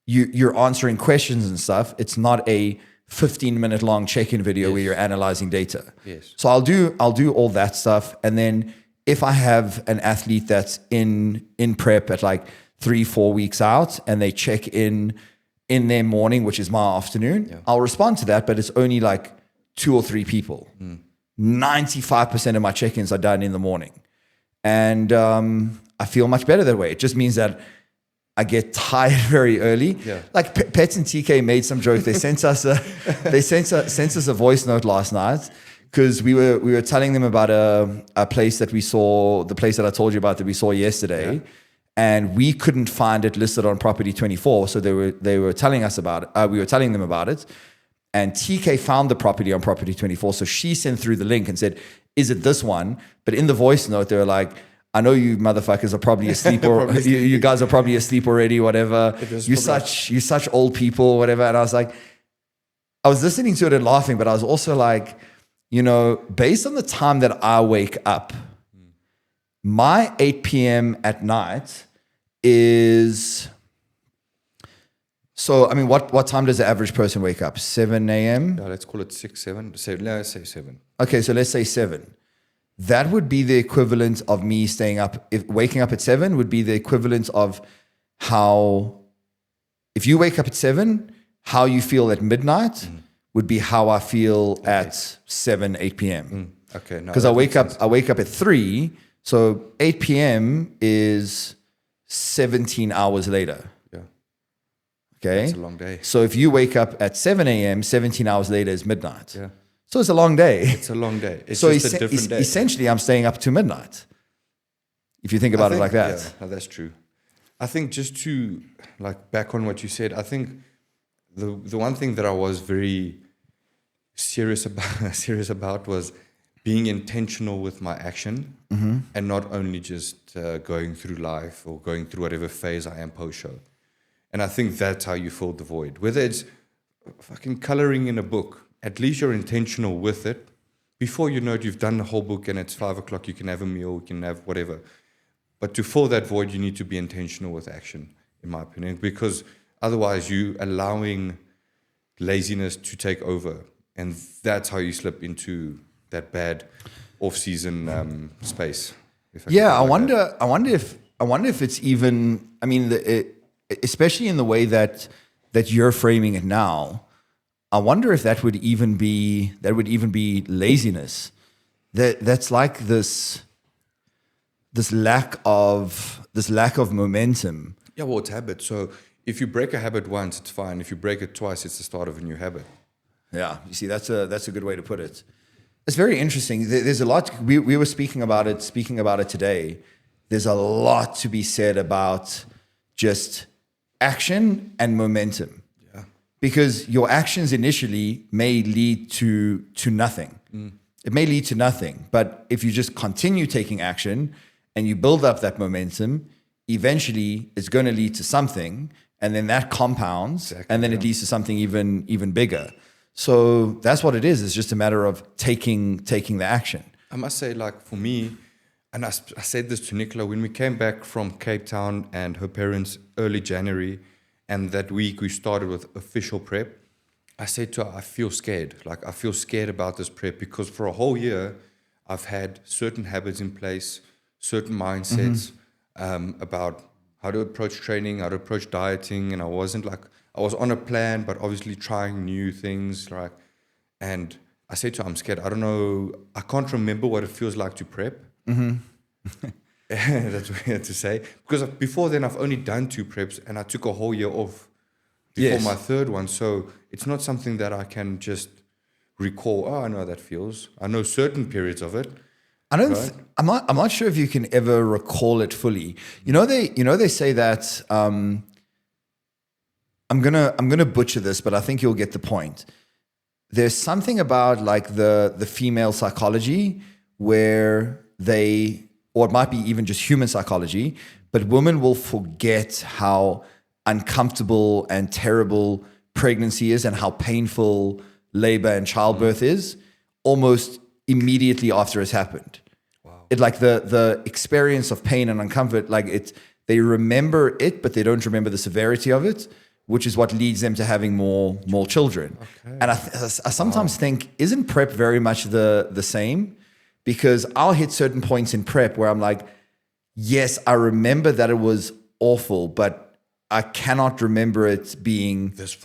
you're answering questions and stuff, it's not a 15-minute long check-in video where you're analyzing data. Yes. So I'll do all that stuff, and then if I have an athlete that's in prep at like 3-4 weeks out and they check in their morning, which is my afternoon, I'll respond to that, but it's only like 2 or 3 people. 95% of my check-ins are done in the morning. And I feel much better that way. It just means that I get tired very early. Yeah. Like Pets and TK made some joke. They sent us a voice note last night because we were telling them about a place that we saw, the place that I told you about that we saw yesterday. Yeah. And we couldn't find it listed on Property 24. So they were telling us about it. We were telling them about it. And TK found the property on Property 24. So she sent through the link and said, "Is it this one?" But in the voice note, they were like, "I know you motherfuckers are probably asleep, or you guys are probably asleep already, whatever. You such old people, whatever." And I was like, I was listening to it and laughing, but I was also like, based on the time that I wake up, my 8 p.m. at night is. So, I mean, what time does the average person wake up? 7 a.m.? Yeah, let's call it 6, 7. Let's say 7. Okay, so let's say 7. That would be the equivalent of me staying up. If waking up at 7 would be the equivalent of how, if you wake up at 7, how you feel at midnight would be how I feel at 8 p.m. Okay, no, because I wake up at 3, so 8 p.m. is 17 hours later. Okay. That's a long day. So if you wake up at 7 a.m., 17 hours later is midnight. Yeah. So it's a long day. It's a long day. It's so just a different day. Essentially, I'm staying up to midnight. If you think about it like that. Yeah, no, that's true. I think just to back on what you said, I think the one thing that I was very serious about was being intentional with my action, and not only just going through life or going through whatever phase I am post-show. And I think that's how you fill the void. Whether it's fucking coloring in a book, at least you're intentional with it. Before you know it, you've done the whole book and it's 5 o'clock, you can have a meal, you can have whatever. But to fill that void, you need to be intentional with action, in my opinion, because otherwise you're allowing laziness to take over. And that's how you slip into that bad off-season space. I wonder if it's even, I mean, especially in the way that you're framing it now, I wonder if that would even be laziness. That's like this lack of momentum. Yeah, well, it's habit. So if you break a habit once, it's fine. If you break it twice, it's the start of a new habit. Yeah, you see, that's a good way to put it. It's very interesting. There's a lot. We were speaking about it today. There's a lot to be said about just action and momentum. Yeah. Because your actions initially may lead to nothing. It may lead to nothing. But if you just continue taking action and you build up that momentum, eventually it's going to lead to something, and then that compounds, and then it leads to something even bigger. So that's what it is. It's just a matter of taking the action. I must say, for me, and I said this to Nicola, when we came back from Cape Town and her parents early January, and that week we started with official prep, I said to her, I feel scared. I feel scared about this prep because for a whole year, I've had certain habits in place, certain mindsets about how to approach training, how to approach dieting, and I was on a plan, but obviously trying new things, and I said to her, I'm scared. I don't know. I can't remember what it feels like to prep. That's weird to say. Because before then, I've only done 2 preps, and I took a whole year off before my third one. So it's not something that I can just recall. Oh, I know how that feels. I know certain periods of it. I'm not sure if you can ever recall it fully. They say that I'm gonna butcher this, but I think you'll get the point. There's something about like the female psychology where or it might be even just human psychology, but women will forget how uncomfortable and terrible pregnancy is and how painful labor and childbirth is almost immediately after it's happened. Wow. It like the experience of pain and uncomfort, like they remember it, but they don't remember the severity of it, which is what leads them to having more children. Okay. And I sometimes think, isn't prep very much the same? Because I'll hit certain points in prep where I'm like, yes, I remember that it was awful, but I cannot remember it being this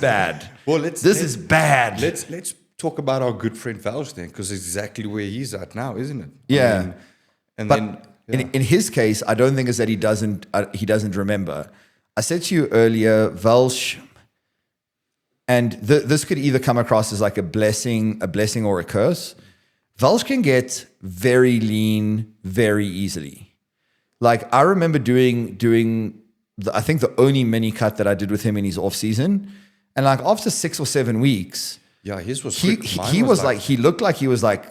bad. Well, this is bad. Let's talk about our good friend Theuns then, because it's exactly where he's at now, isn't it? Yeah. In his case, I don't think it's that he doesn't remember. I said to you earlier, Welsh, and this could either come across as like a blessing or a curse. Welsh can get very lean very easily. Like I remember doing I think the only mini cut that I did with him in his off season, and like after 6 or 7 weeks, yeah, his was he was like he looked like he was like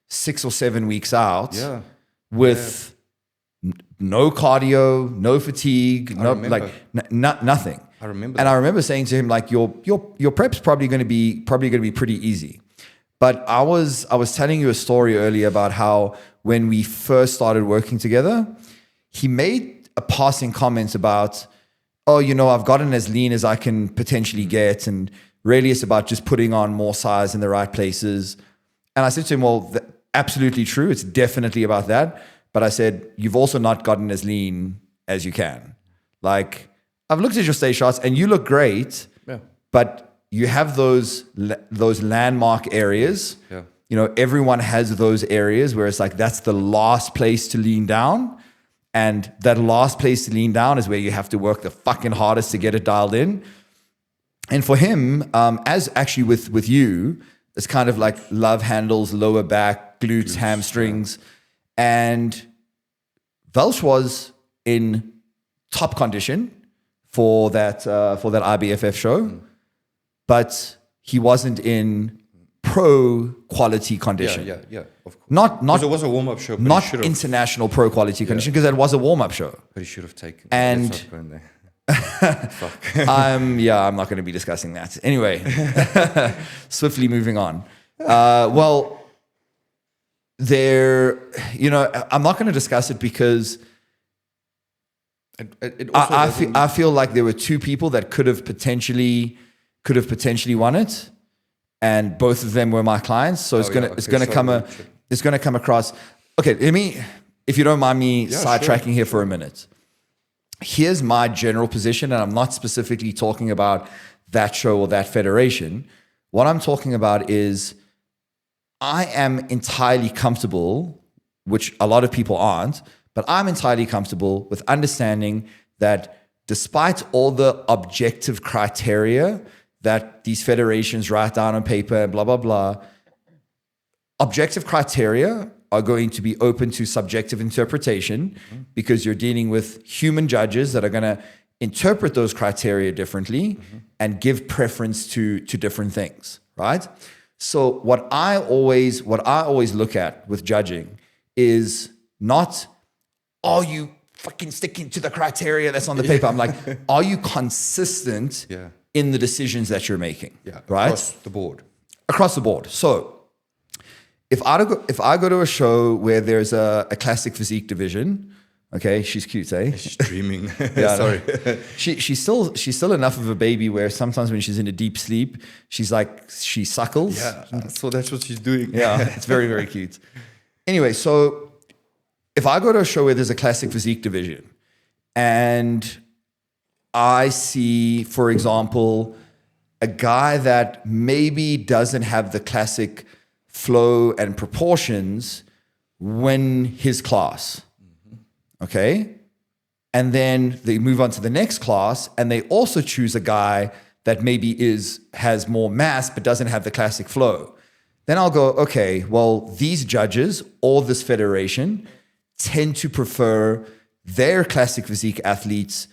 6 or 7 weeks out, with no cardio, no fatigue, nothing. I remember, and I remember saying to him like your prep's probably going to be pretty easy. But I was telling you a story earlier about how when we first started working together, he made a passing comment about, oh, I've gotten as lean as I can potentially get, and really it's about just putting on more size in the right places. And I said to him, well, absolutely true. It's definitely about that. But I said, you've also not gotten as lean as you can. Like, I've looked at your stage shots and you look great, but you have those landmark areas. Yeah. Everyone has those areas where it's like, that's the last place to lean down. And that last place to lean down is where you have to work the fucking hardest to get it dialed in. And for him, as actually with you, it's kind of like love handles, lower back, glutes, hamstrings. And Welsh was in top condition for that IBFF show, but he wasn't in pro quality condition. Yeah, of course. Not it was a warm up show, but not international pro quality condition, because that was a warm up show. But he should have taken. And let's not go in there. Fuck. I'm not going to be discussing that. Anyway, swiftly moving on. Well, I'm not going to discuss it because I feel like there were two people that could have potentially won it, and both of them were my clients. So it's going to come across. Okay, if you don't mind me sidetracking here for a minute. Here's my general position, and I'm not specifically talking about that show or that federation. What I'm talking about is I am entirely comfortable, which a lot of people aren't, but I'm entirely comfortable with understanding that despite all the objective criteria that these federations write down on paper and blah, blah, blah, objective criteria are going to be open to subjective interpretation, because you're dealing with human judges that are going to interpret those criteria differently and give preference to different things, right? So what I always look at with judging is not, are you fucking sticking to the criteria that's on the paper? I'm like, are you consistent in the decisions that you're making? Yeah, right? Across the board. So if I go to a show where there's a classic physique division, okay, she's cute, eh? She's dreaming. Yeah, sorry. She's still enough of a baby where sometimes when she's in a deep sleep, she suckles. Yeah, so that's what she's doing. Yeah, it's very, very cute. Anyway, so if I go to a show where there's a classic physique division and I see, for example, a guy that maybe doesn't have the classic flow and proportions win his class, okay? And then they move on to the next class and they also choose a guy that maybe has more mass but doesn't have the classic flow. Then I'll go, okay, well, these judges or this federation tend to prefer their classic physique athletes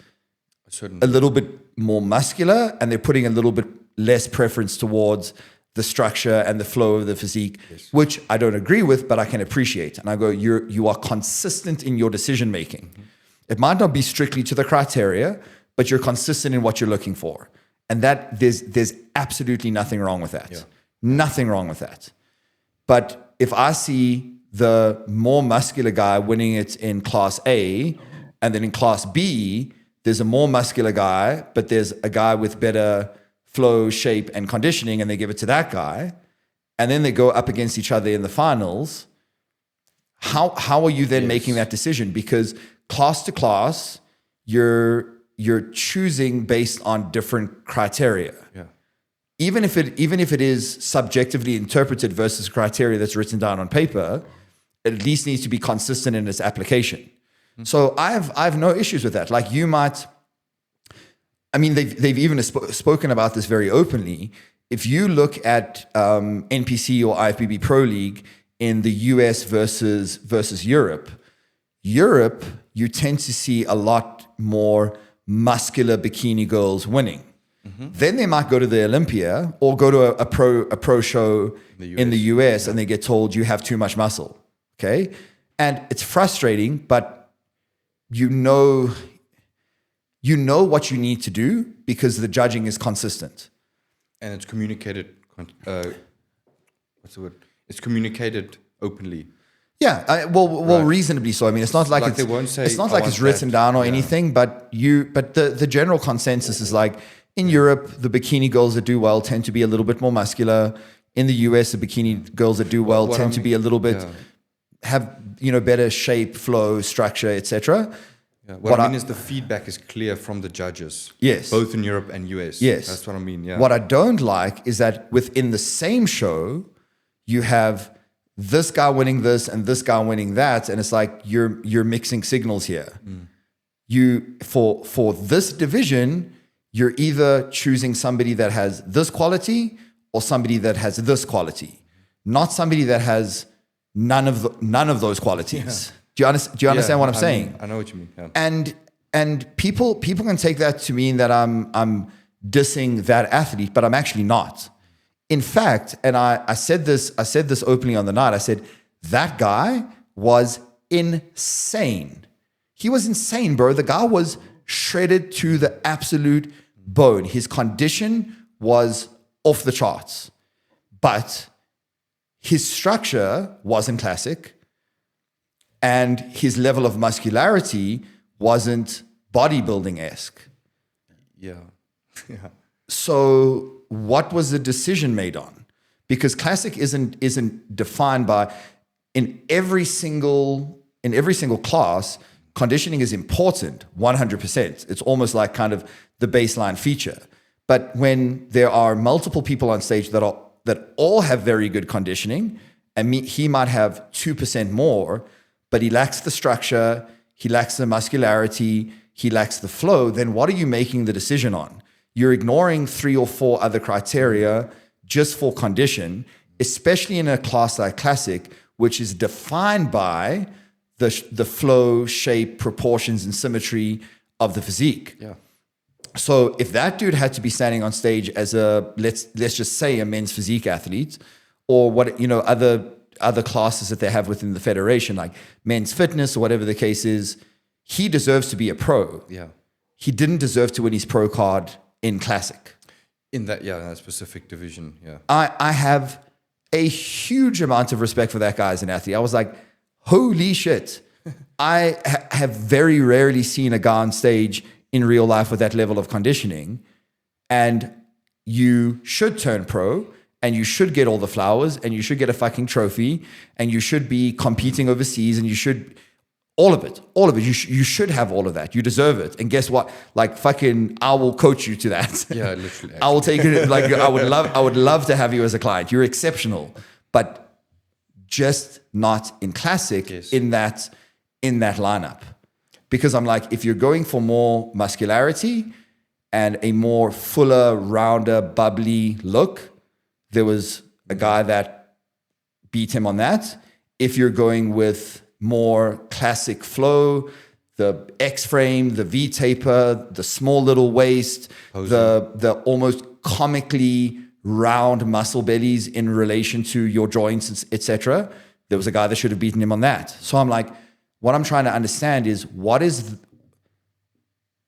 certain a little bit more muscular, and they're putting a little bit less preference towards the structure and the flow of the physique, which I don't agree with, but I can appreciate. And I go, you are consistent in your decision making. It might not be strictly to the criteria, but you're consistent in what you're looking for. And that there's absolutely nothing wrong with that. Yeah. Nothing wrong with that. But if I see the more muscular guy winning it in class A, and then in class B, there's a more muscular guy, but there's a guy with better flow, shape, and conditioning, and they give it to that guy, and then they go up against each other in the finals, how are you then making that decision? Because class to class, you're choosing based on different criteria. Yeah. Even if it is subjectively interpreted versus criteria that's written down on paper, it at least needs to be consistent in its application. Mm-hmm. So I have no issues with that. Like you might, I mean, they've even spoken about this very openly. If you look at NPC or IFBB Pro League in the US versus Europe, you tend to see a lot more muscular bikini girls winning. Mm-hmm. Then they might go to the Olympia or go to a pro show in the US and they get told you have too much muscle. Okay, and it's frustrating, but you know what you need to do because the judging is consistent. And it's communicated, what's the word? It's communicated openly. Yeah, reasonably so. I mean, it's not like they won't say, it's not like it's written down or anything, but the general consensus is like in Europe, the bikini girls that do well tend to be a little bit more muscular. In the US, the bikini girls that do well tend to be a little bit have better shape, flow, structure, etc. Yeah. What I mean is the feedback is clear from the judges. Yes. Both in Europe and US. Yes. That's what I mean, yeah. What I don't like is that within the same show, you have this guy winning this and this guy winning that. And it's like you're mixing signals here. Mm. For this division, you're either choosing somebody that has this quality or somebody that has this quality, not somebody that has none of those qualities. Yeah. Do you understand what I'm saying? I know what you mean. Yeah. And people can take that to mean that I'm dissing that athlete, but I'm actually not. In fact, and I said this openly on the night. I said that guy was insane. He was insane, bro. The guy was shredded to the absolute bone. His condition was off the charts, but his structure wasn't classic. And his level of muscularity wasn't bodybuilding-esque. Yeah. Yeah. So what was the decision made on? Because classic isn't defined by in every single class, conditioning is important, 100%. It's almost like kind of the baseline feature. But when there are multiple people on stage that all have very good conditioning, and he might have 2% more, but he lacks the structure, he lacks the muscularity, he lacks the flow, then what are you making the decision on? You're ignoring 3 or 4 other criteria just for condition, especially in a class like classic, which is defined by the flow, shape, proportions, and symmetry of the physique. Yeah. So if that dude had to be standing on stage as a, let's just say a men's physique athlete, or other classes that they have within the federation, like men's fitness or whatever the case is, he deserves to be a pro. Yeah. He didn't deserve to win his pro card in classic. In that specific division, yeah. I have a huge amount of respect for that guy as an athlete. I was like, holy shit. I have very rarely seen a guy on stage in real life with that level of conditioning. And you should turn pro, and you should get all the flowers, and you should get a fucking trophy, and you should be competing overseas, and you should, all of it. You should have all of that. You deserve it. And guess what? Like fucking, I will coach you to that. Yeah, literally. I will take it. Like I would love to have you as a client. You're exceptional, but just not in classic. Yes. in that lineup. Because I'm like, if you're going for more muscularity and a more fuller, rounder, bubbly look, there was a guy that beat him on that. If you're going with more classic flow, the X frame, the V taper, the small little waist, the almost comically round muscle bellies in relation to your joints, etc. There was a guy that should have beaten him on that. So I'm like, what I'm trying to understand is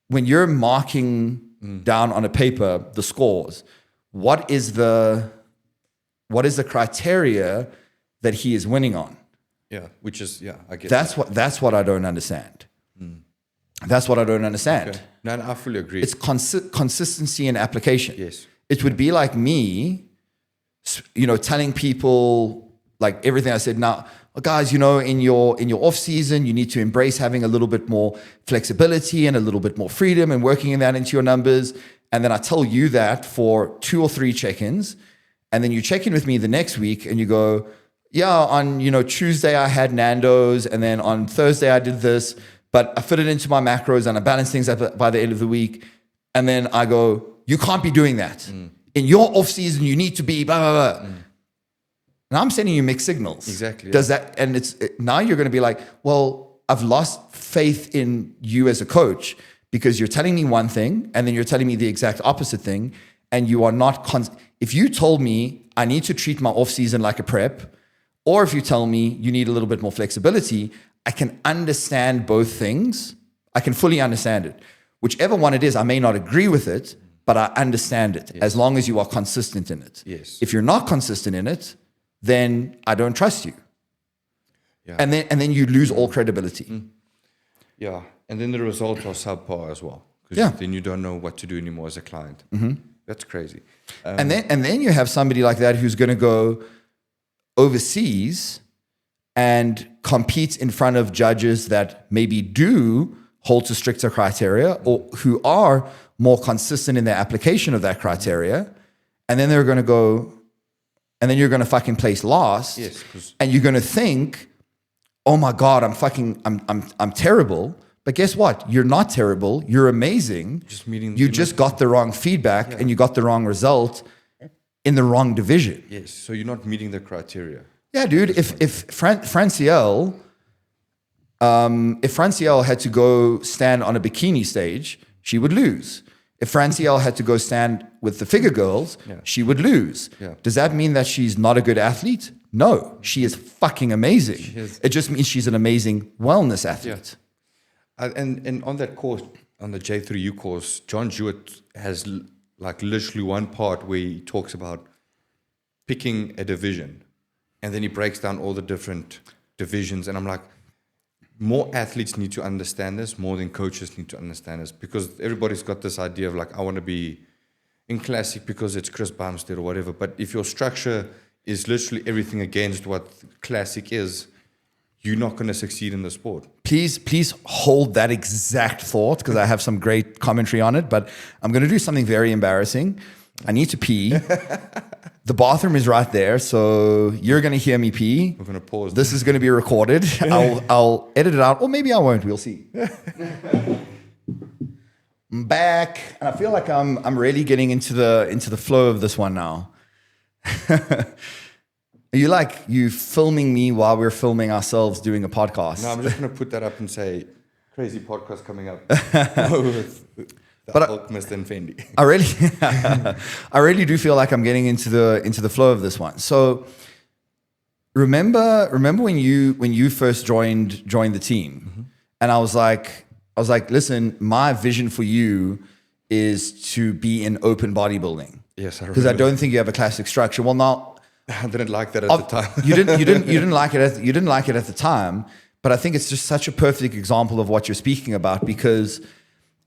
when you're marking down on a paper the scores, what is the criteria that he is winning on? Yeah, which is, I guess. That's what I don't understand. That's what I don't understand. Okay. No, I fully agree. It's consistency in application. Yes. It would be like me, telling people like everything I said. Now, guys, in your off season, you need to embrace having a little bit more flexibility and a little bit more freedom and working that into your numbers. And then I tell you that for 2 or 3 check-ins, and then you check in with me the next week and you go, yeah, on Tuesday I had Nando's, and then on Thursday I did this, but I fit it into my macros and I balance things up by the end of the week. And then I go, you can't be doing that. In your off season, you need to be blah, blah, blah. And I'm sending you mixed signals. Exactly. Does that, and now you're going to be like, well, I've lost faith in you as a coach because you're telling me one thing and then you're telling me the exact opposite thing. And you are not, if you told me I need to treat my off season like a prep, or if you tell me you need a little bit more flexibility, I can understand both things. I can fully understand it. Whichever one it is, I may not agree with it, but I understand it as long as you are consistent in it. Yes. If you're not consistent in it, then I don't trust you. Yeah. And then you lose all credibility. Yeah. And then the results are subpar as well. Because then you don't know what to do anymore as a client. That's crazy. And then you have somebody like that who's going to go overseas and compete in front of judges that maybe do hold to stricter criteria or who are more consistent in their application of that criteria. And then they're going to go, and then you're going to fucking place last. Yes, and you're going to think, oh my God, I'm terrible. But guess what? You're not terrible. You're amazing. You just got the wrong feedback and you got the wrong result in the wrong division. Yes. So you're not meeting the criteria. Yeah, dude. If Francielle had to go stand on a bikini stage, she would lose. If Francielle had to go stand with the figure girls, she would lose. Yeah. Does that mean that she's not a good athlete? No, she is fucking amazing. It just means she's an amazing wellness athlete. Yeah. And on that course, on the J3U course, John Jewett has like literally one part where he talks about picking a division, and then he breaks down all the different divisions. And I'm like, more athletes need to understand this more than coaches need to understand this, because everybody's got this idea of like, I want to be in classic because it's Chris Bumstead or whatever. But if your structure is literally everything against what classic is, you're not going to succeed in the sport. Please hold that exact thought, because I have some great commentary on it, but I'm going to do something very embarrassing. I need to pee. The bathroom is right there, so you're going to hear me pee. We're going to pause. This is going to be recorded. I'll edit it out, or maybe I won't. We'll see. I'm back, and I feel like I'm really getting into the flow of this one now. You filming me while we're filming ourselves doing a podcast? No, I'm just going to put that up and say, crazy podcast coming up. But Mr. Fendi. I really do feel like I'm getting into the flow of this one. So remember when you first joined the team, and I was like, listen, my vision for you is to be in open bodybuilding. Yes, I remember. Because I don't think you have a classic structure. Well, now I didn't like that at the time. you didn't like it at the time, but I think it's just such a perfect example of what you're speaking about, because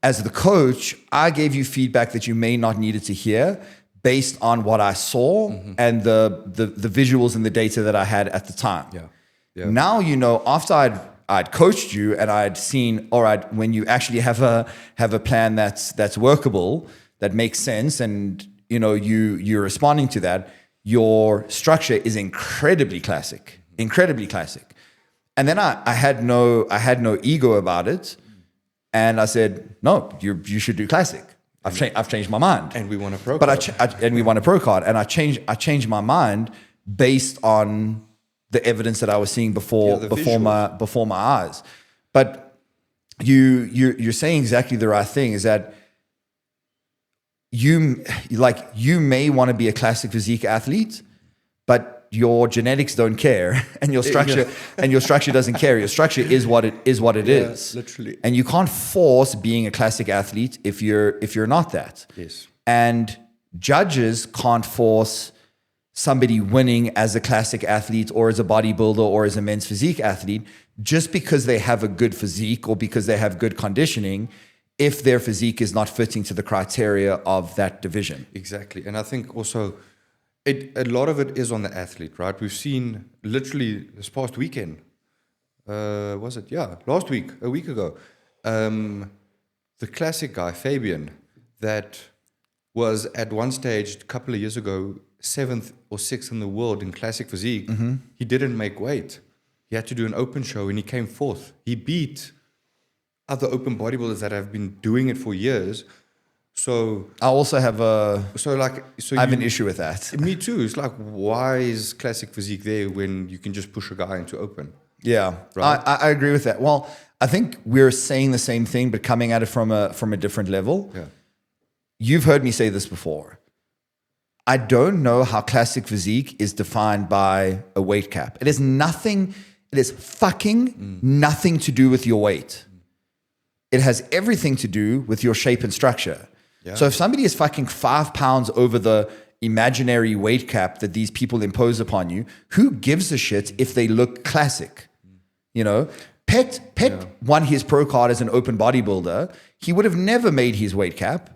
as the coach, I gave you feedback that you may not needed to hear based on what I saw and the visuals and the data that I had at the time. Yeah. Now, after I'd coached you and I'd seen, all right, when you actually have a plan that's workable, that makes sense, and you're responding to that, your structure is incredibly classic. And then I had no ego about it. And I said, no, you should do classic. I've changed my mind. And we want a pro card. And we want a pro card. And I changed my mind based on the evidence that I was seeing before my eyes. But you're saying exactly the right thing. Is that you may want to be a classic physique athlete, but your genetics don't care, and your structure doesn't care. Your structure is what it is. Literally. And you can't force being a classic athlete if you're not that. Yes. And judges can't force somebody winning as a classic athlete or as a bodybuilder or as a men's physique athlete just because they have a good physique or because they have good conditioning if their physique is not fitting to the criteria of that division. Exactly. And I think also a lot of it is on the athlete, right? We've seen literally this past weekend, was it? Yeah, last week, a week ago, the classic guy, Fabian, that was at one stage a couple of years ago, 7th or 6th in the world in classic physique. He didn't make weight. He had to do an open show and he came 4th. He beat other open bodybuilders that have been doing it for years. So I also have I have an issue with that. Me too. It's like, why is classic physique there when you can just push a guy into open? Yeah, right? I agree with that. Well, I think we're saying the same thing, but coming at it from a different level. Yeah. You've heard me say this before. I don't know how classic physique is defined by a weight cap. It is nothing. It is fucking nothing to do with your weight. It has everything to do with your shape and structure. Yeah. So if somebody is fucking 5 pounds over the imaginary weight cap that these people impose upon you, who gives a shit if they look classic? You know, Pet won his pro card as an open bodybuilder. He would have never made his weight cap.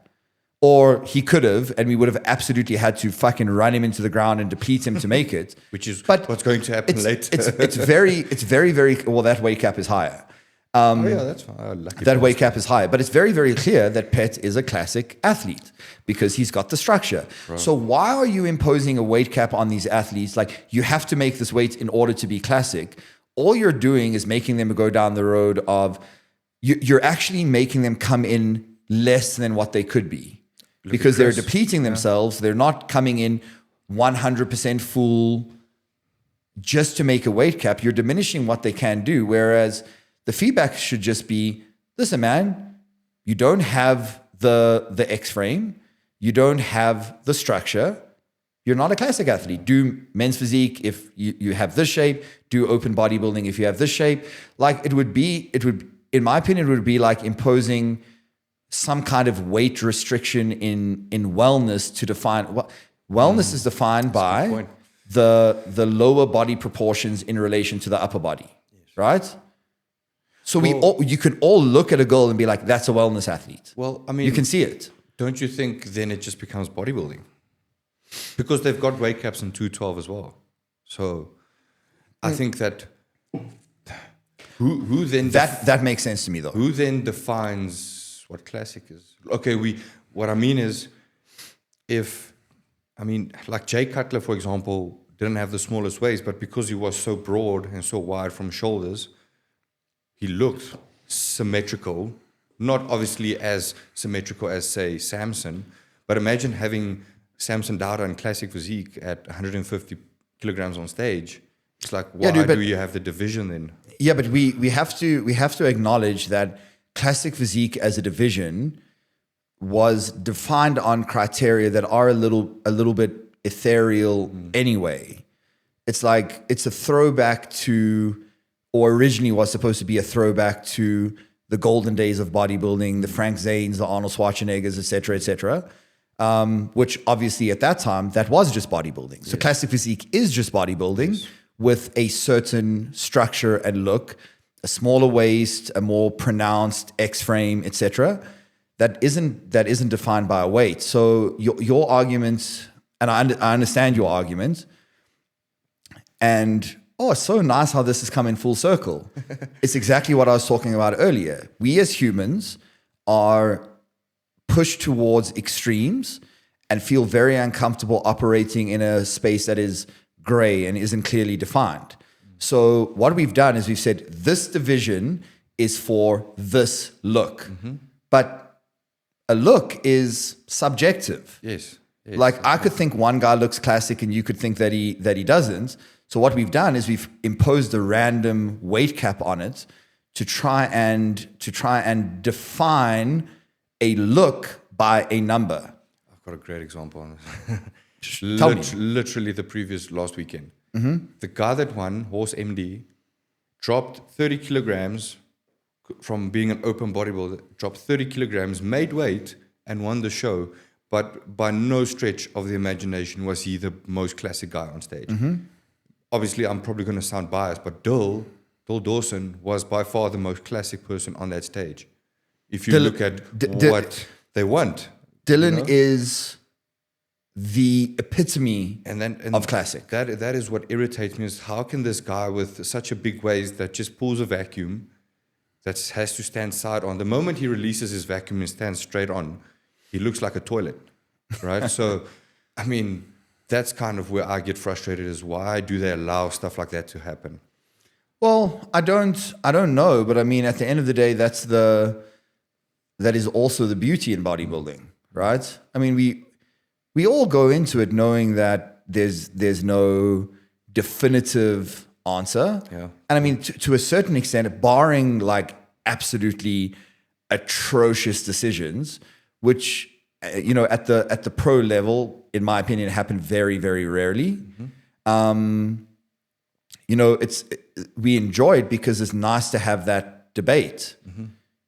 Or he could have, and we would have absolutely had to fucking run him into the ground and deplete him to make it. Which is what's going to happen later. It's very, very, well, that weight cap is higher. That's fine. That weight cap is higher. But it's very, very clear that Pet is a classic athlete because he's got the structure. Right. So why are you imposing a weight cap on these athletes? Like, you have to make this weight in order to be classic. All you're doing is making them go down the road of, you're actually making them come in less than what they could be. Because they're depleting themselves. They're not coming in 100% full just to make a weight cap. You're diminishing what they can do. Whereas the feedback should just be, listen, man, you don't have the X frame. You don't have the structure. You're not a classic athlete. Do men's physique if you have this shape. Do open bodybuilding if you have this shape. Like it would, in my opinion, it would be like imposing some kind of weight restriction in wellness to define what wellness is defined by the lower body proportions in relation to the upper body, right? So you can all look at a girl and be like, that's a wellness athlete. Well, I mean, you can see it. Don't you think then it just becomes bodybuilding? Because they've got weight caps in 212 as well. So I think that who then that makes sense to me though. Who then defines what classic is? Okay, what I mean is, like Jay Cutler, for example, didn't have the smallest waist, but because he was so broad and so wide from shoulders, he looked symmetrical. Not obviously as symmetrical as, say, Samson, but imagine having Samson Dowda in classic physique at 150 kilograms on stage. It's like, why do you have the division then? Yeah, but we have to acknowledge that classic physique as a division was defined on criteria that are a little bit ethereal anyway. It's like it's a throwback to, or originally was supposed to be a throwback to the golden days of bodybuilding, the Frank Zanes, the Arnold Schwarzeneggers, et cetera, which obviously at that time, that was just bodybuilding. So classic physique is just bodybuilding with a certain structure and look, a smaller waist, a more pronounced X frame, etc. That isn't defined by a weight. So your argument, and I understand your argument, and it's so nice how this has come in full circle. It's exactly what I was talking about earlier. We as humans are pushed towards extremes and feel very uncomfortable operating in a space that is gray and isn't clearly defined. So what we've done is we've said this division is for this look, but a look is subjective. Yes. Like I could think one guy looks classic and you could think that he doesn't. So what we've done is we've imposed a random weight cap on it to try and define a look by a number. I've got a great example on this. Tell me. Literally last weekend. The guy that won, Horse MD, dropped 30 kilograms from being an open bodybuilder, dropped 30 kilograms, made weight, and won the show. But by no stretch of the imagination was he the most classic guy on stage. Obviously, I'm probably going to sound biased, but Dill Dawson was by far the most classic person on that stage. If you look at what they want. Dylan is the epitome of classic. That is what irritates me, is how can this guy with such a big waist that just pulls a vacuum, that has to stand side on, the moment he releases his vacuum and stands straight on, he looks like a toilet, right? So, I mean, that's kind of where I get frustrated, is why do they allow stuff like that to happen? Well, I don't know, but I mean, at the end of the day, that is also the beauty in bodybuilding, right? I mean, we all go into it knowing that there's no definitive answer. Yeah. And I mean, to a certain extent, barring like absolutely atrocious decisions, which at the pro level, in my opinion, happen very, very rarely. We enjoy it because it's nice to have that debate.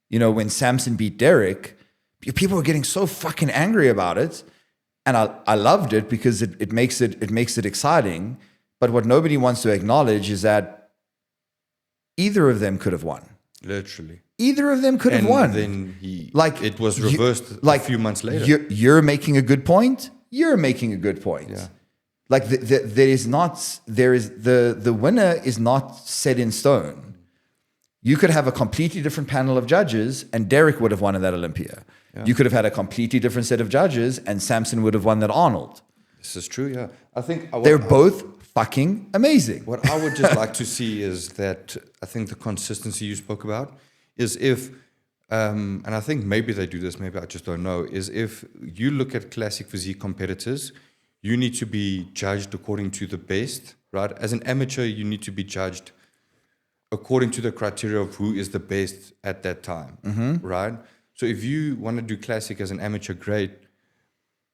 When Samson beat Derek, people were getting so fucking angry about it, and I loved it because it makes it exciting. But what nobody wants to acknowledge is that either of them could have won. Literally. Either of them could have won. Then it was reversed a few months later. You're making a good point. You're making a good point. Yeah. Like the winner is not set in stone. You could have a completely different panel of judges, and Derek would have won in that Olympia. Yeah. You could have had a completely different set of judges, and Samson would have won that Arnold. This is true. Yeah, I think they're both fucking amazing. What I would just like to see is that, I think the consistency you spoke about is if, and I think maybe they do this, maybe I just don't know, is if you look at classic physique competitors, you need to be judged according to the best, right? As an amateur, you need to be judged according to the criteria of who is the best at that time, right? So if you want to do classic as an amateur, great.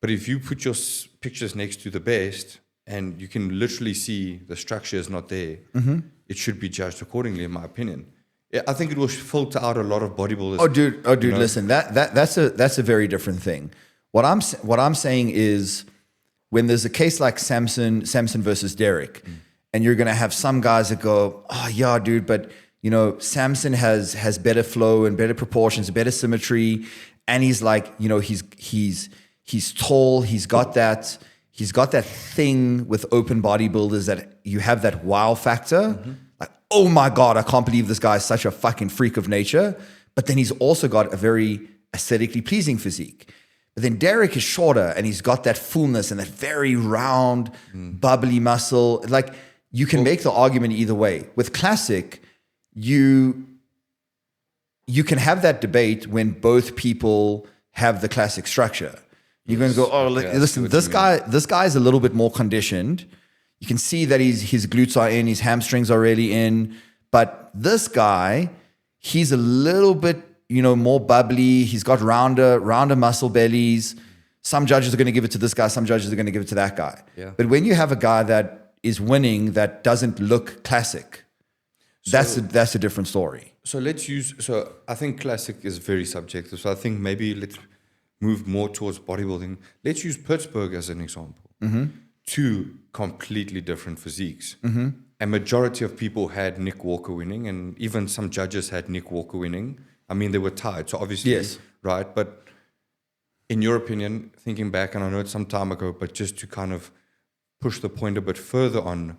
But if you put your pictures next to the best, and you can literally see the structure is not there, it should be judged accordingly, in my opinion. Yeah, I think it will filter out a lot of bodybuilders. Oh, dude, listen, that's a very different thing. What I'm saying is, when there's a case like Samson versus Derek, and you're gonna have some guys that go, oh yeah, dude, but Samson has better flow and better proportions, better symmetry, and he's like, he's tall, he's got that thing with open bodybuilders that you have that wow factor. Like, oh my God, I can't believe this guy is such a fucking freak of nature. But then he's also got a very aesthetically pleasing physique. But then Derek is shorter and he's got that fullness and that very round, bubbly muscle. Like, you can make the argument either way. With classic, you can have that debate when both people have the classic structure. You're going to go, oh, listen, this guy is a little bit more conditioned. You can see that his glutes are in, his hamstrings are really in. But this guy, he's a little bit, more bubbly. He's got rounder muscle bellies. Some judges are going to give it to this guy. Some judges are going to give it to that guy. Yeah. But when you have a guy that is winning that doesn't look classic, that's a different story. So I think classic is very subjective. So I think maybe let's move more towards bodybuilding. Let's use Pittsburgh as an example. Two completely different physiques. A majority of people had Nick Walker winning, and even some judges had Nick Walker winning. I mean, they were tied, so obviously, yes, right? But in your opinion, thinking back, and I know it's some time ago, but just to kind of push the point a bit further on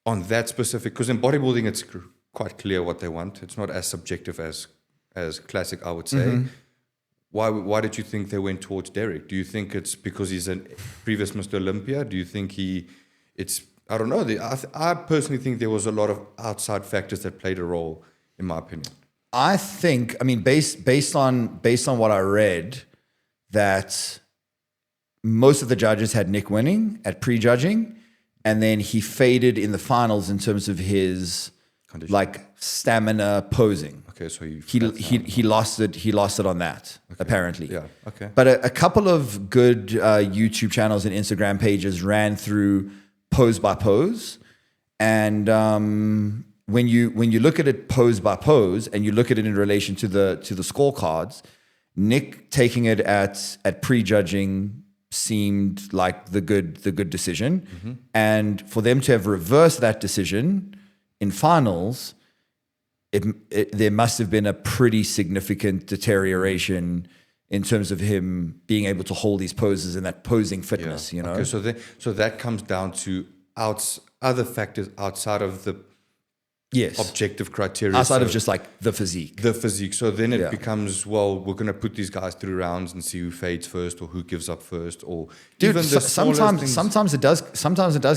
that specific, because in bodybuilding, it's quite clear what they want. It's not as subjective as classic, I would say. Why did you think they went towards Derek? Do you think it's because he's a previous Mr. Olympia? Do you think I don't know. I personally think there was a lot of outside factors that played a role, in my opinion. I think, based on what I read, that most of the judges had Nick winning at prejudging, and then he faded in the finals in terms of his condition? like stamina posing. Okay, so He lost it on that, apparently. Yeah, okay. But a couple of good YouTube channels and Instagram pages ran through pose by pose, and when you look at it pose by pose, and you look at it in relation to the scorecards, Nick taking it at prejudging seemed like the good decision, and for them to have reversed that decision in finals, there must have been a pretty significant deterioration in terms of him being able to hold these poses and that posing fitness. You know. Okay, so that comes down to other factors outside of the objective criteria. Outside of just like the physique. So then it becomes, well, we're going to put these guys through rounds and see who fades first or who gives up first, or dude, even the sometimes it does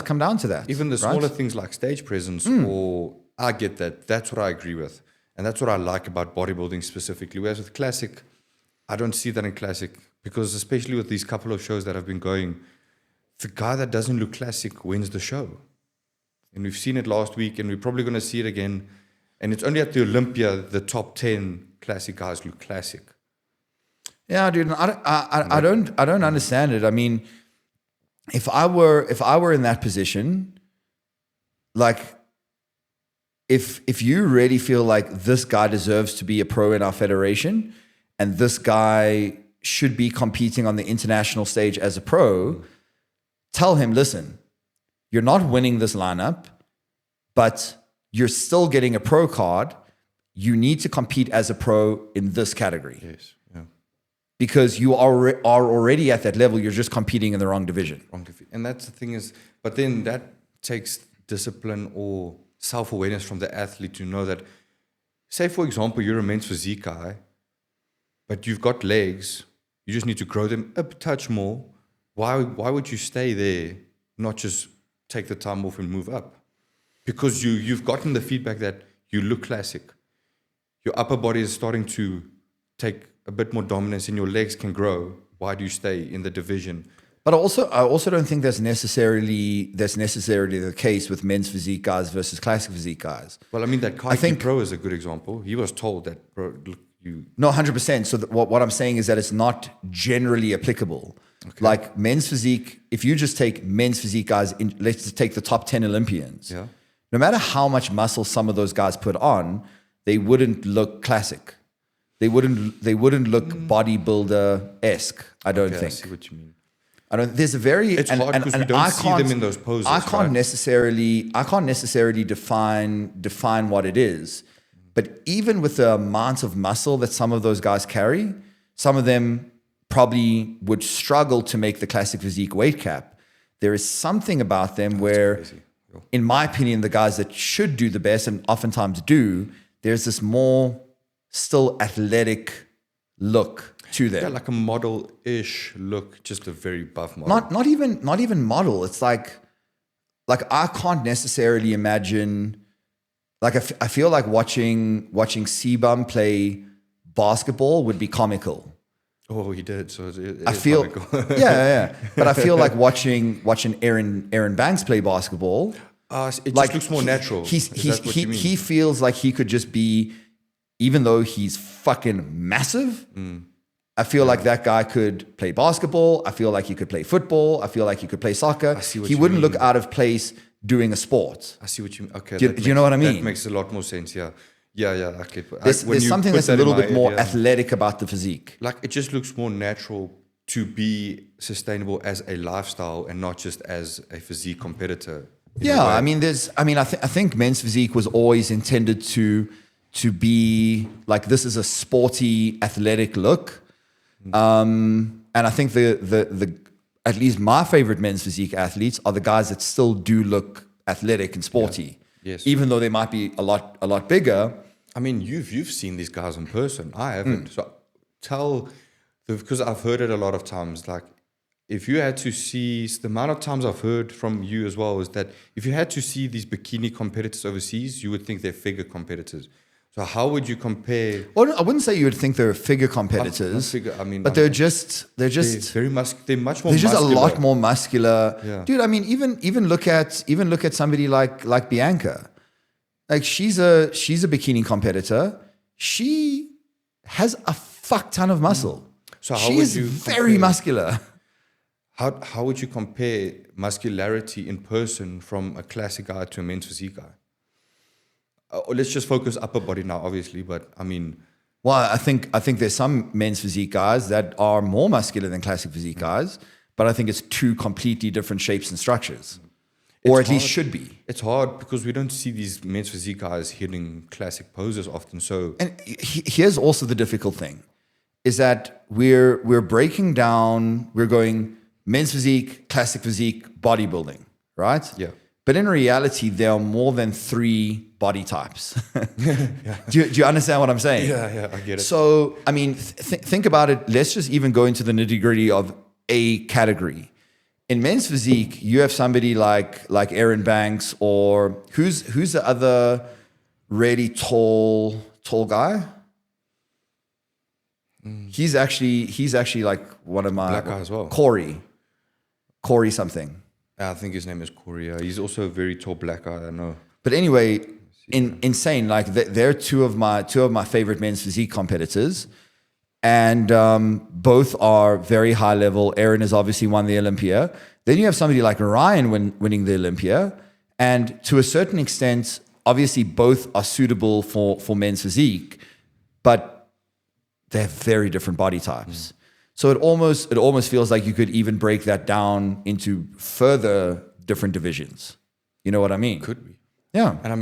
come down to that. Even the smaller things like stage presence, or I get that. That's what I agree with, and that's what I like about bodybuilding specifically. Whereas with classic, I don't see that in classic, because especially with these couple of shows that have been going, the guy that doesn't look classic wins the show. And we've seen it last week, and we're probably going to see it again. And it's only at the Olympia the top 10 classic guys look classic. Yeah, dude. I don't understand it. I mean, if I were in that position, like, if you really feel like this guy deserves to be a pro in our federation, and this guy should be competing on the international stage as a pro, tell him, listen, you're not winning this lineup, but you're still getting a pro card. You need to compete as a pro in this category. Yes, yeah. Because you are already at that level. You're just competing in the wrong division. And that's the thing is, but then that takes discipline or self-awareness from the athlete to know that, say, for example, you're a men's physique guy, but you've got legs. You just need to grow them a touch more. Why would you stay there, not just take the time off and move up? Because you've gotten the feedback that you look classic. Your upper body is starting to take a bit more dominance and your legs can grow. Why do you stay in the division? But I also don't think that's necessarily the case with men's physique guys versus classic physique guys. Well, I mean, that Kai Pro is a good example. He was told that, bro, look, No, 100%. So what I'm saying is that it's not generally applicable. Okay. Like men's physique, if you just take men's physique guys, let's just take the top 10 Olympians. Yeah. No matter how much muscle some of those guys put on, they wouldn't look classic. They wouldn't look bodybuilder-esque, I don't think. I see what you mean. There's a very... It's hard because we don't see them in those poses, I can't necessarily define what it is. But even with the amount of muscle that some of those guys carry, some of them probably would struggle to make the classic physique weight cap. There is something about them where, in my opinion, the guys that should do the best and oftentimes do, there's this more still athletic look to them. Yeah, like a model-ish look, just a very buff model. Not even model. It's like I can't necessarily imagine. Like I feel like watching C-Bum play basketball would be comical. Oh, he did. So I feel comical. yeah. But I feel like watching Aaron Banks play basketball. It just looks more natural. He feels like he could just be, even though he's fucking massive. I feel like that guy could play basketball. I feel like he could play football. I feel like he could play soccer. He wouldn't look out of place doing a sport. I see what you mean. Okay. Do you know what I mean? That makes a lot more sense, yeah. Yeah. Okay. There's something that's a little bit more athletic about the physique. Like it just looks more natural to be sustainable as a lifestyle and not just as a physique competitor. Yeah, I mean, I think men's physique was always intended to be like, this is a sporty, athletic look. And I think the at least my favorite men's physique athletes are the guys that still do look athletic and sporty. Yeah. Yes. Even though they might be a lot bigger. I mean, you've seen these guys in person. I haven't. So because I've heard it a lot of times, like if you had to see, the amount of times I've heard from you as well is that if you had to see these bikini competitors overseas, you would think they're figure competitors. So how would you compare? Well, I wouldn't say you would think they're figure competitors. But they're much more. They're just a lot more muscular, yeah. Dude. I mean, even look at somebody like Bianca. Like she's a bikini competitor. She has a fuck ton of muscle. So how she would is you very compare- muscular. How would you compare muscularity in person from a classic guy to a men's physique guy? Let's just focus upper body now, obviously, but I mean, Well, I think there's some men's physique guys that are more muscular than classic physique guys, but I think it's two completely different shapes and structures, or It's at least hard. should be. It's hard because we don't see these men's physique guys hitting classic poses often. So And here's also the difficult thing, is that we're breaking down. We're going men's physique, classic physique, bodybuilding, right? Yeah. But in reality, there are more than 3 body types. Do you understand what I'm saying? yeah, I get it. So, I mean, think about it. Let's just even go into the nitty gritty of a category. In men's physique, you have somebody like Aaron Banks, or who's the other really tall guy? He's actually like one of my Black guy as well. Corey something. I think his name is Corey. He's also a very tall black guy. I know. But anyway, insane. Like they're two of my favorite men's physique competitors, and both are very high level. Aaron has obviously won the Olympia. Then you have somebody like Ryan winning the Olympia, and to a certain extent, obviously both are suitable for men's physique, but they have very different body types. So it almost feels like you could even break that down into further different divisions. You know what I mean? Could be. Yeah. And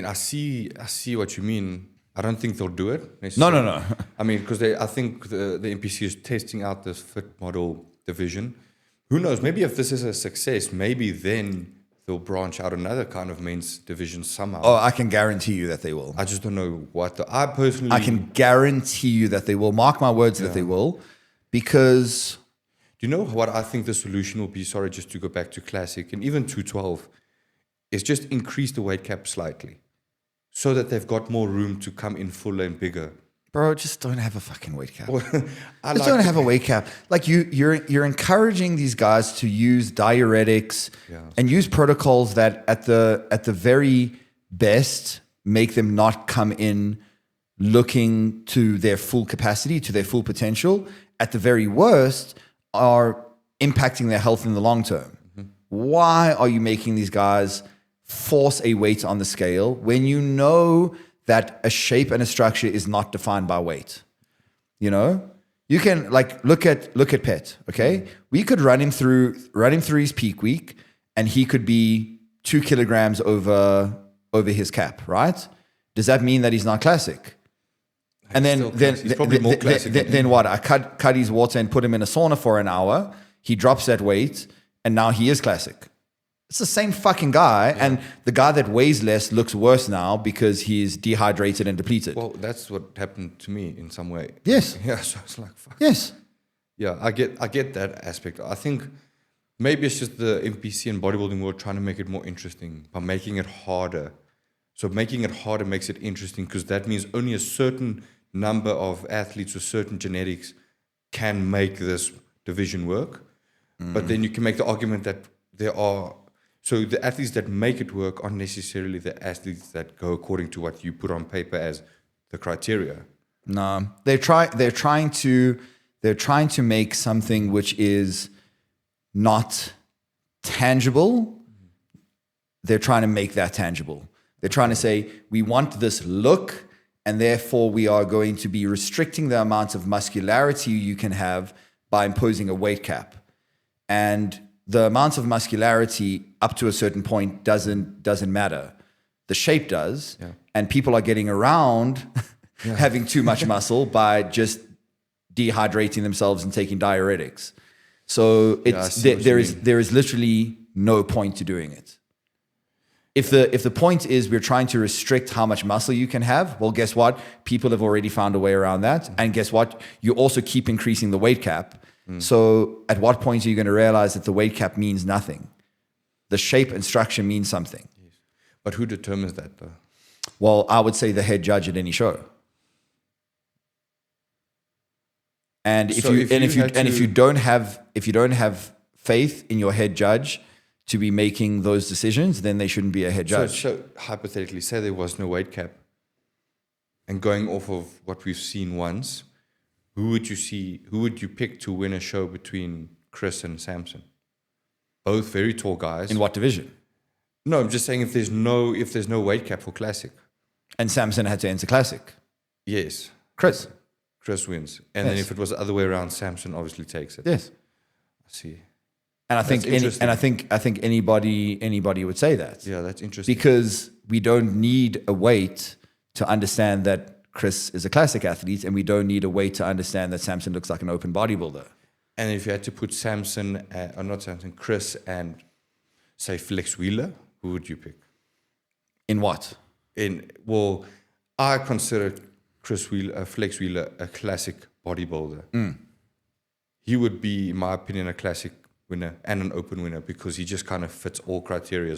I see what you mean. I don't think they'll do it. No. I mean, because I think the NPC is testing out this fit model division. Who knows? Maybe if this is a success, maybe then they'll branch out another kind of men's division somehow. Oh, I can guarantee you that they will. I just don't know what. I personally, I can guarantee you that they will. Mark my words that they will, because Do you know what I think the solution will be? Sorry, just to go back to classic and even 212, is just increase the weight cap slightly, so that they've got more room to come in fuller and bigger. bro, just don't have a fucking weight cap. I Just don't have a weight cap. Like you're encouraging these guys to use diuretics and use protocols that at the very best make them not come in looking to their full capacity, to their full potential. At the very worst, are impacting their health in the long term. Why are you making these guys force a weight on the scale when you know that a shape and a structure is not defined by weight? You know, you can like look at Pet. Okay, we could run him through his peak week, and he could be 2 kilograms over his cap. Right? Does that mean that he's not classic? And He's probably more classic. Then what? I cut his water and put him in a sauna for an hour. He drops that weight, and now he is classic. It's the same fucking guy, and the guy that weighs less looks worse now because he's dehydrated and depleted. Well, that's what happened to me in some way. Yes. Yeah. So it's like, fuck. Yes. Yeah, I get that aspect. I think maybe it's just the NPC and bodybuilding world trying to make it more interesting by making it harder. So making it harder makes it interesting because that means only a certain number of athletes with certain genetics can make this division work. But then you can make the argument that so the athletes that make it work aren't necessarily the athletes that go according to what you put on paper as the criteria. No, they're trying to make something which is not tangible. They're trying to make that tangible. They're trying to say, we want this look, and therefore we are going to be restricting the amount of muscularity you can have by imposing a weight cap. And the amount of muscularity up to a certain point doesn't matter. The shape does, and people are getting around having too much muscle by just dehydrating themselves and taking diuretics. So there is literally no point to doing it. If the point is we're trying to restrict how much muscle you can have, well, guess what? People have already found a way around that. And guess what? You also keep increasing the weight cap. So at what point are you going to realize that the weight cap means nothing? The shape and structure means something. Yes. But who determines that, though? Well, I would say the head judge at any show. And if you don't have faith in your head judge to be making those decisions, then they shouldn't be a head judge. So hypothetically, say there was no weight cap, and going off of what we've seen once, who would you pick to win a show between Chris and Samson? Both very tall guys. In what division? No, I'm just saying if there's no weight cap for Classic. And Samson had to enter Classic. Yes. Chris Wins. And then if it was the other way around, Samson obviously takes it. Yes. I see. And I think anybody would say that. Yeah, that's interesting. Because we don't need a weight to understand that Chris is a Classic athlete, and we don't need a weight to understand that Samson looks like an open bodybuilder. And if you had to put Chris and say Flex Wheeler, who would you pick? In what? I consider Flex Wheeler a classic bodybuilder. He would be, in my opinion, a classic winner and an open winner because he just kind of fits all criteria.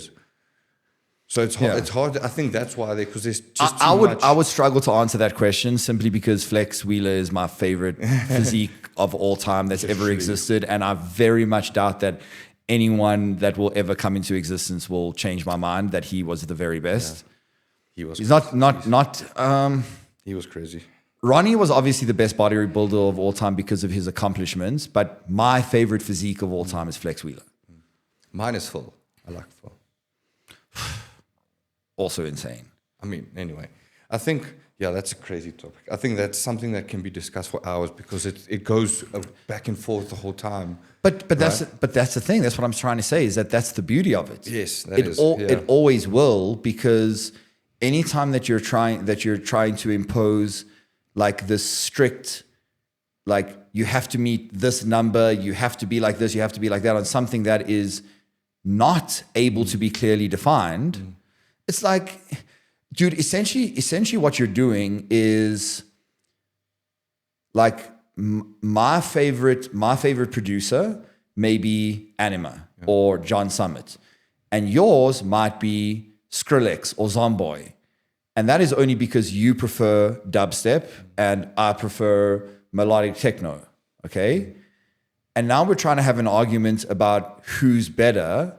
So it's hard. Yeah. It's hard. I think that's why because there's just too much. I would struggle to answer that question simply because Flex Wheeler is my favorite physique of all time that's ever existed, and I very much doubt that anyone that will ever come into existence will change my mind that he was the very best. Yeah. He's not. He was crazy. Ronnie was obviously the best bodybuilder of all time because of his accomplishments, but my favorite physique of all time is Flex Wheeler. Mine is Phil. I like Phil. Also insane. I mean, anyway, I think, that's a crazy topic. I think that's something that can be discussed for hours because it goes back and forth the whole time. But that's the thing. That's what I'm trying to say is that's the beauty of it. Yes, it always will, because anytime that you're trying to impose like this strict, like you have to meet this number, you have to be like this, you have to be like that on something that is not able to be clearly defined. It's like, dude, essentially what you're doing is like my favorite producer may be Anima or John Summit, and yours might be Skrillex or Zomboy. And that is only because you prefer dubstep and I prefer melodic techno, okay? And now we're trying to have an argument about who's better,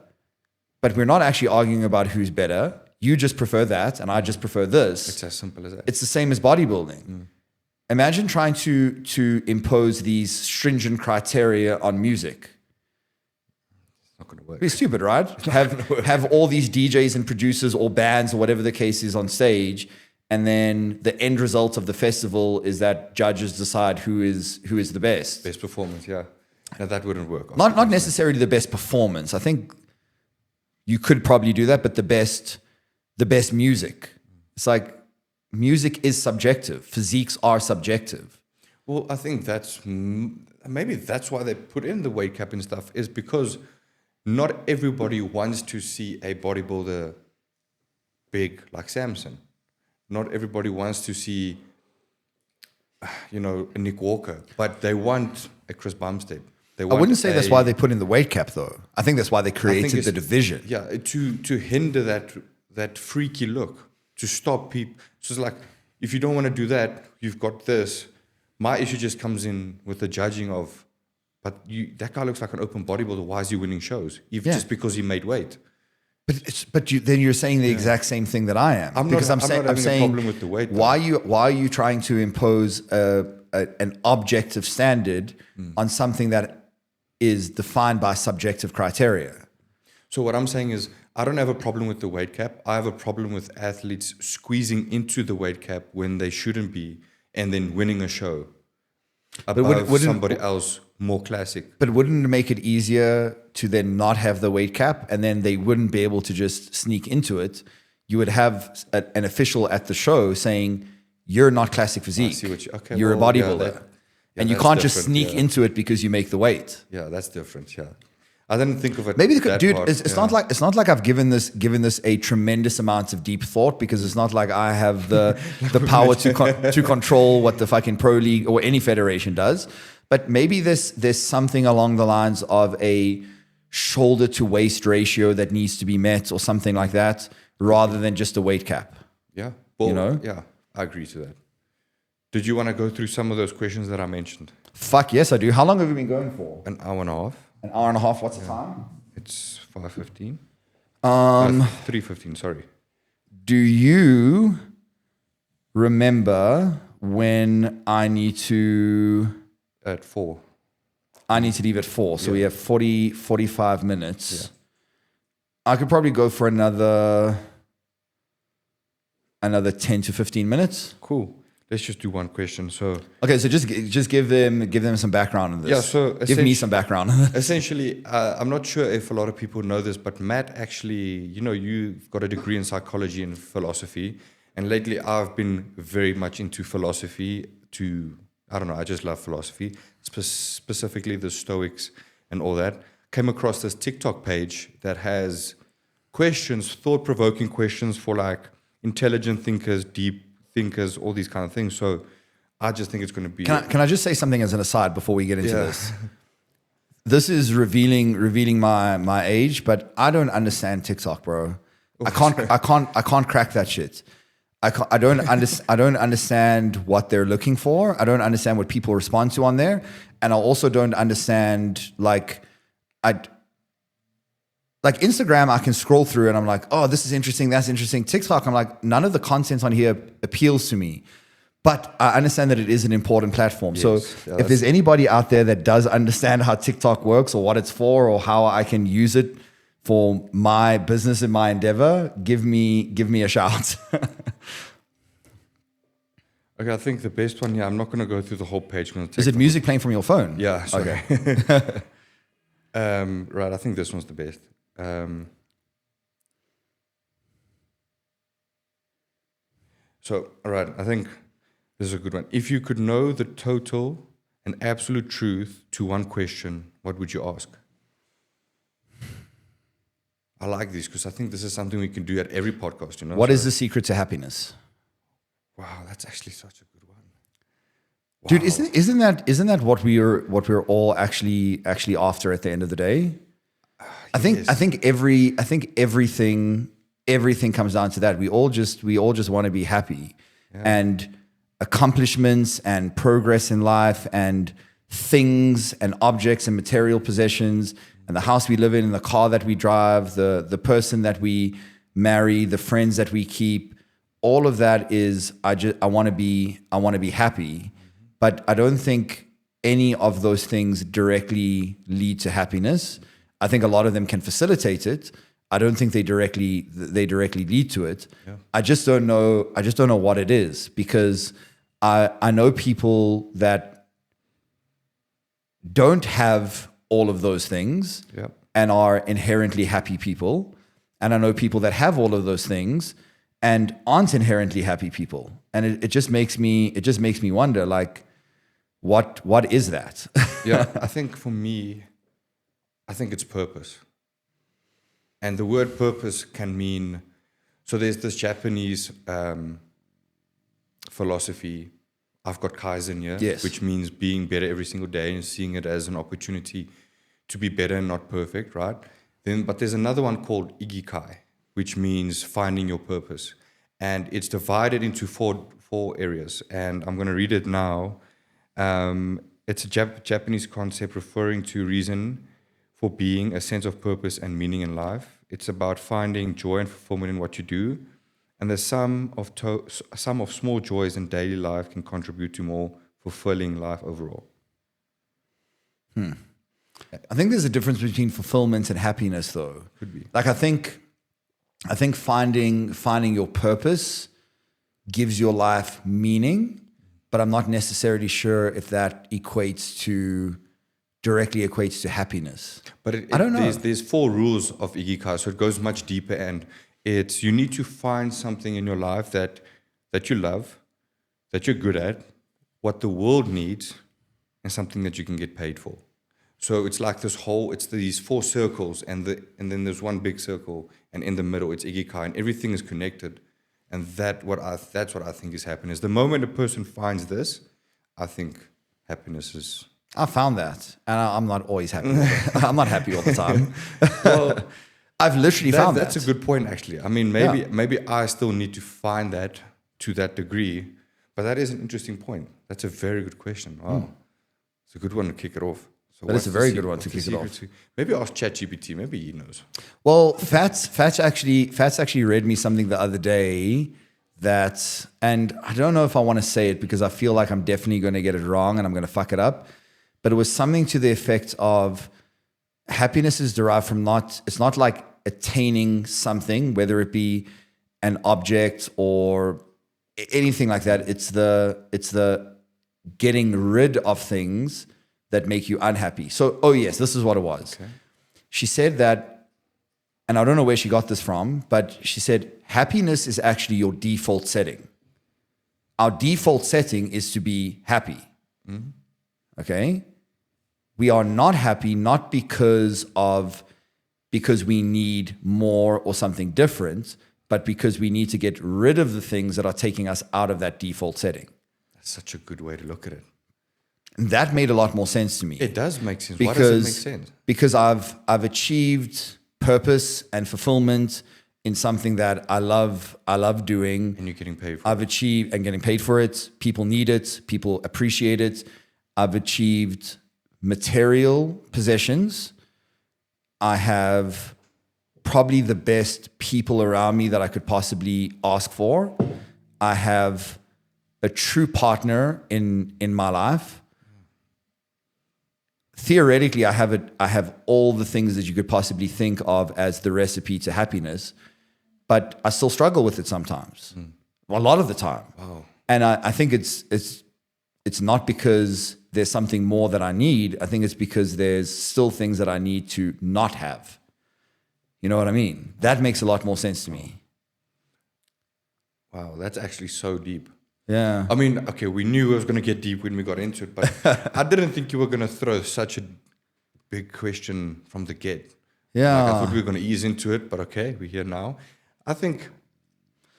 but we're not actually arguing about who's better. You just prefer that, and I just prefer this. It's as simple as that. It's the same as bodybuilding. Imagine trying to impose these stringent criteria on music. It's not going to work. It's stupid, right? Have all these DJs and producers or bands or whatever the case is on stage, and then the end result of the festival is that judges decide who is the best. Best performance, yeah. Now that wouldn't work. Not necessarily the best performance. I think you could probably do that, but the best music. It's like music is subjective. Physiques are subjective. Well, I think maybe that's why they put in the weight cap and stuff, is because not everybody wants to see a bodybuilder big like Samson. Not everybody wants to see, a Nick Walker, but they want a Chris Bumstead. I wouldn't say that's why they put in the weight cap, though. I think that's why they created the division. Yeah, to hinder that freaky look, to stop people. So it's like, if you don't want to do that, you've got this. My issue just comes in with the judging of, but that guy looks like an open bodybuilder. Why is he winning shows? Just because he made weight. But then you're saying the exact same thing that I am. I'm saying a problem with the weight. Why are you trying to impose an objective standard on something that is defined by subjective criteria? So what I'm saying is, I don't have a problem with the weight cap. I have a problem with athletes squeezing into the weight cap when they shouldn't be, and then winning a show above somebody else more classic. But wouldn't it make it easier to then not have the weight cap, and then they wouldn't be able to just sneak into it? You would have an official at the show saying, you're not classic physique. You're a bodybuilder. And you can't just sneak into it because you make the weight. Yeah, that's different. Yeah. I didn't think of it. Maybe it's not like I've given this a tremendous amount of deep thought, because it's not like I have the power to control what the fucking pro league or any federation does. But maybe there's something along the lines of a shoulder to waist ratio that needs to be met, or something like that, rather than just a weight cap. Yeah. Well, yeah, I agree to that. Did you want to go through some of those questions that I mentioned? Fuck yes, I do. How long have we been going for? An hour and a half. An hour and a half. What's the time? it's 5:15. 3:15. Sorry. Do you remember when I need to At 4. leave at 4? So we have 45 minutes. I could probably go for another 10 to 15 minutes. Cool. Let's just do one question. So Okay, so just give them some background on this. Yeah, so give me some background on this. essentially, I'm not sure if a lot of people know this, but Matt actually, you've got a degree in psychology and philosophy. And lately I've been very much into philosophy I don't know, I just love philosophy, specifically the Stoics and all that. Came across this TikTok page that has questions, thought-provoking questions for like intelligent thinkers, deep thinkers, all these kind of things. So I just think it's going to be... Can I just say something as an aside before we get into this? This is revealing my age, but I don't understand TikTok, bro. I can't crack that shit. I don't understand what they're looking for. I don't understand what people respond to on there, and I also don't understand like Instagram. I can scroll through and I'm like, oh, this is interesting, that's interesting. TikTok, I'm like, none of the content on here appeals to me, but I understand that it is an important platform. So if there's anybody out there that does understand how TikTok works or what it's for or how I can use it for my business and my endeavor, give me a shout. Okay, I think the best one here, I'm not going to go through the whole page. Is it music playing from your phone? Yeah, sorry. Okay. Right, I think this one's the best. So, all right, I think this is a good one. If you could know the total and absolute truth to one question, what would you ask? I like this because I think this is something we can do at every podcast, What is the secret to happiness? Wow, that's actually such a good one. Wow. Dude, isn't that what we're all actually after at the end of the day? I think everything comes down to that. We all just want to be happy. And accomplishments and progress in life and things and objects and material possessions and the house we live in and the car that we drive, the person that we marry, the friends that we keep, all of that is I want to be happy, but I don't think any of those things directly lead to happiness. I think a lot of them can facilitate it. I don't think they directly lead to it. Yeah. I just don't know what it is, because I know people that don't have all of those things and are inherently happy people. And I know people that have all of those things and aren't inherently happy people. And it just makes me wonder, like, what is that? Yeah, I think for me, I think it's purpose. And the word purpose can mean, so there's this Japanese philosophy, I've got Kaizen here, which means being better every single day and seeing it as an opportunity to be better and not perfect, right? But there's another one called Ikigai, which means finding your purpose. And it's divided into four areas. And I'm going to read it now. It's a Japanese concept referring to reason for being, a sense of purpose and meaning in life. It's about finding joy and fulfillment in what you do. And the sum of small joys in daily life can contribute to more fulfilling life overall. I think there's a difference between fulfillment and happiness, though. Could be. Like I think finding your purpose gives your life meaning, but I'm not necessarily sure if that directly equates to happiness. But I don't know. There's 4 rules of Ikigai, so it goes much deeper, and it's you need to find something in your life that you love, that you're good at, what the world needs, and something that you can get paid for. So it's like it's these 4 circles, and then there's one big circle, and in the middle it's Ikigai, and everything is connected. And that's what I think is happiness. The moment a person finds this, I think happiness is. I found that, and I'm not always happy. I'm not happy all the time. Well, I've literally found that. That's a good point, actually. I mean, maybe I still need to find that to that degree, but that is an interesting point. That's a very good question. Wow, it's a good one to kick it off. So But it's what's a the very secret- good one what's to the kick it secret off. to- Maybe ask ChatGPT. Maybe he knows. Well, Fats actually read me something the other day that, and I don't know if I want to say it because I feel like I'm definitely going to get it wrong and I'm going to fuck it up. But it was something to the effect of happiness is derived from it's not like attaining something, whether it be an object or anything like that. It's the getting rid of things that make you unhappy. So, oh yes, this is what it was. Okay. She said that, and I don't know where she got this from, but she said happiness is actually your default setting. Our default setting is to be happy. Okay? We are not happy not because we need more or something different, but because we need to get rid of the things that are taking us out of that default setting. That's such a good way to look at it. And that made a lot more sense to me. It does make sense. Why does it make sense? Because I've achieved purpose and fulfillment in something that I love doing. And you're getting paid for I've achieved and getting paid for it. People need it. People appreciate it. I've achieved material possessions. I have probably the best people around me that I could possibly ask for. I have a true partner in my life. Theoretically, I have all the things that you could possibly think of as the recipe to happiness, but I still struggle with it sometimes. A lot of the time. Wow. And I think it's not because there's something more that I need. I think it's because there's still things that I need to not have. You know what I mean? That makes a lot more sense to me. Wow, that's actually so deep. Yeah. I mean, okay, we knew it was going to get deep when we got into it, but I didn't think you were going to throw such a big question from the get. Yeah. Like I thought we were going to ease into it, but okay, we're here now. I think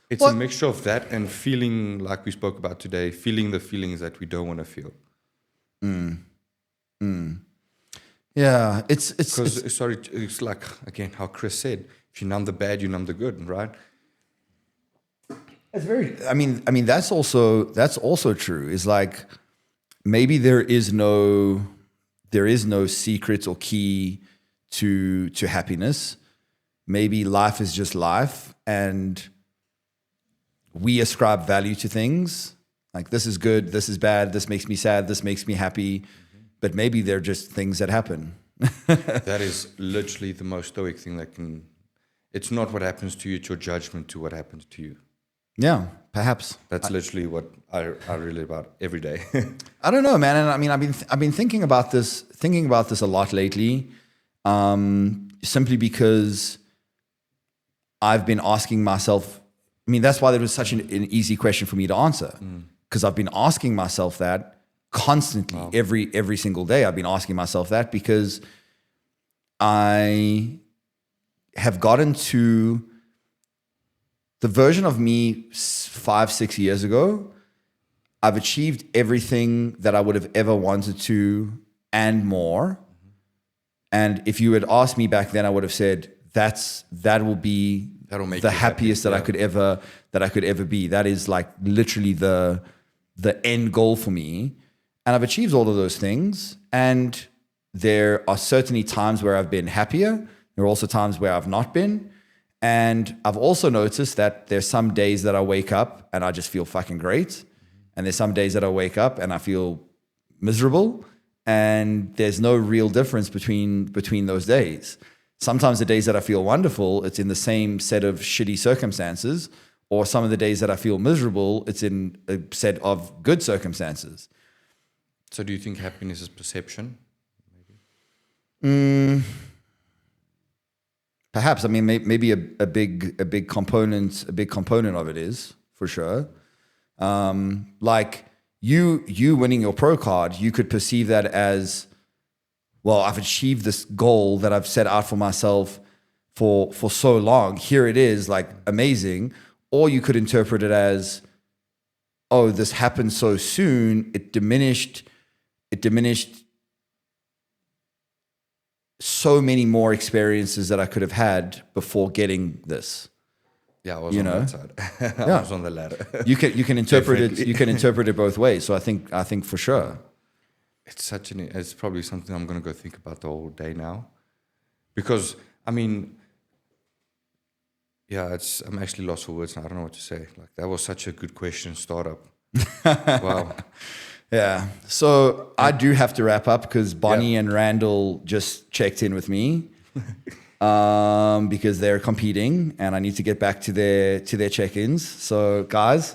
it's a mixture of that and feeling like we spoke about today, feeling the feelings that we don't want to feel. Yeah. It's It's like, again, how Chris said, if you numb the bad, you numb the good, right? It's very. I mean, that's also true. Is like maybe there is no secret or key to happiness. Maybe life is just life, and we ascribe value to things. Like this is good, this is bad, this makes me sad, this makes me happy. But maybe they're just things that happen. That is literally the most stoic thing that can. It's not what happens to you; it's your judgment to what happens to you. Yeah, perhaps. That's literally what I really about every day. I don't know, man. And I mean, I've been thinking about this a lot lately, simply because I've been asking myself. I mean, that's why there was such an easy question for me to answer, because I've been asking myself that constantly, every single day. I've been asking myself that because I have gotten to the version of me 5-6 years ago. I've achieved everything that I would have ever wanted to and more. And if you had asked me back then, I would have said that'll make the happiest that I could ever be. That is like literally the end goal for me. And I've achieved all of those things. And there are certainly times where I've been happier. There are also times where I've not been. And I've also noticed that there's some days that I wake up and I just feel fucking great. And there's some days that I wake up and I feel miserable. And there's no real difference between those days. Sometimes the days that I feel wonderful, it's in the same set of shitty circumstances. Or some of the days that I feel miserable, it's in a set of good circumstances. So do you think happiness is perception? Perhaps. I mean, maybe a big component of it is, for sure. Like you winning your pro card, you could perceive that as, well, I've achieved this goal that I've set out for myself for so long. Here it is, like amazing. Or you could interpret it as, oh, this happened so soon, it diminished so many more experiences that I could have had before getting this. Yeah, I was on that side. I was on the ladder. You can interpret it. You can interpret it both ways. So I think for sure. it's probably something I'm going to go think about the whole day now. Because, I mean, yeah, I'm actually lost for words now. I don't know what to say. Like, that was such a good question, startup. Wow. Yeah. So I do have to wrap up because Bonnie and Randall just checked in with me because they're competing and I need to get back to their check-ins. So guys,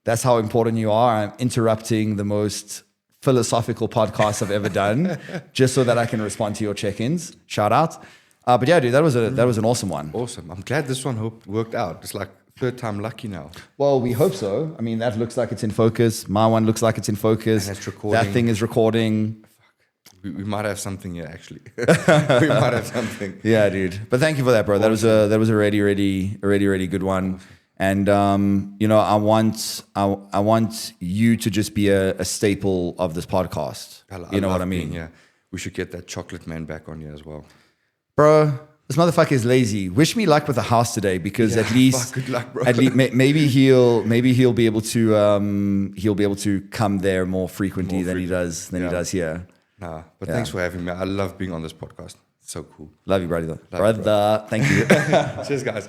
that's how important you are. I'm interrupting the most philosophical podcast I've ever done just so that I can respond to your check-ins. Shout out. But yeah, dude, that was an awesome one. Awesome. I'm glad this one worked out. It's like third time lucky now. Well, we hope so. I mean, that looks like it's in focus. My one looks like it's in focus. And it's recording. That thing is recording. We might have something here, actually. We might have something. Yeah, dude. But thank you for that, bro. That was a really good one. And you know, I want you to just be a staple of this podcast. You know what I mean? Yeah. We should get that chocolate man back on here as well. Bro, this motherfucker is lazy. Wish me luck with the house today, because at least, good luck, bro. at least maybe he'll be able to come there more frequently than he does here. Nah, but thanks for having me. I love being on this podcast. It's so cool. Love you, brother. Thank you. Cheers, guys.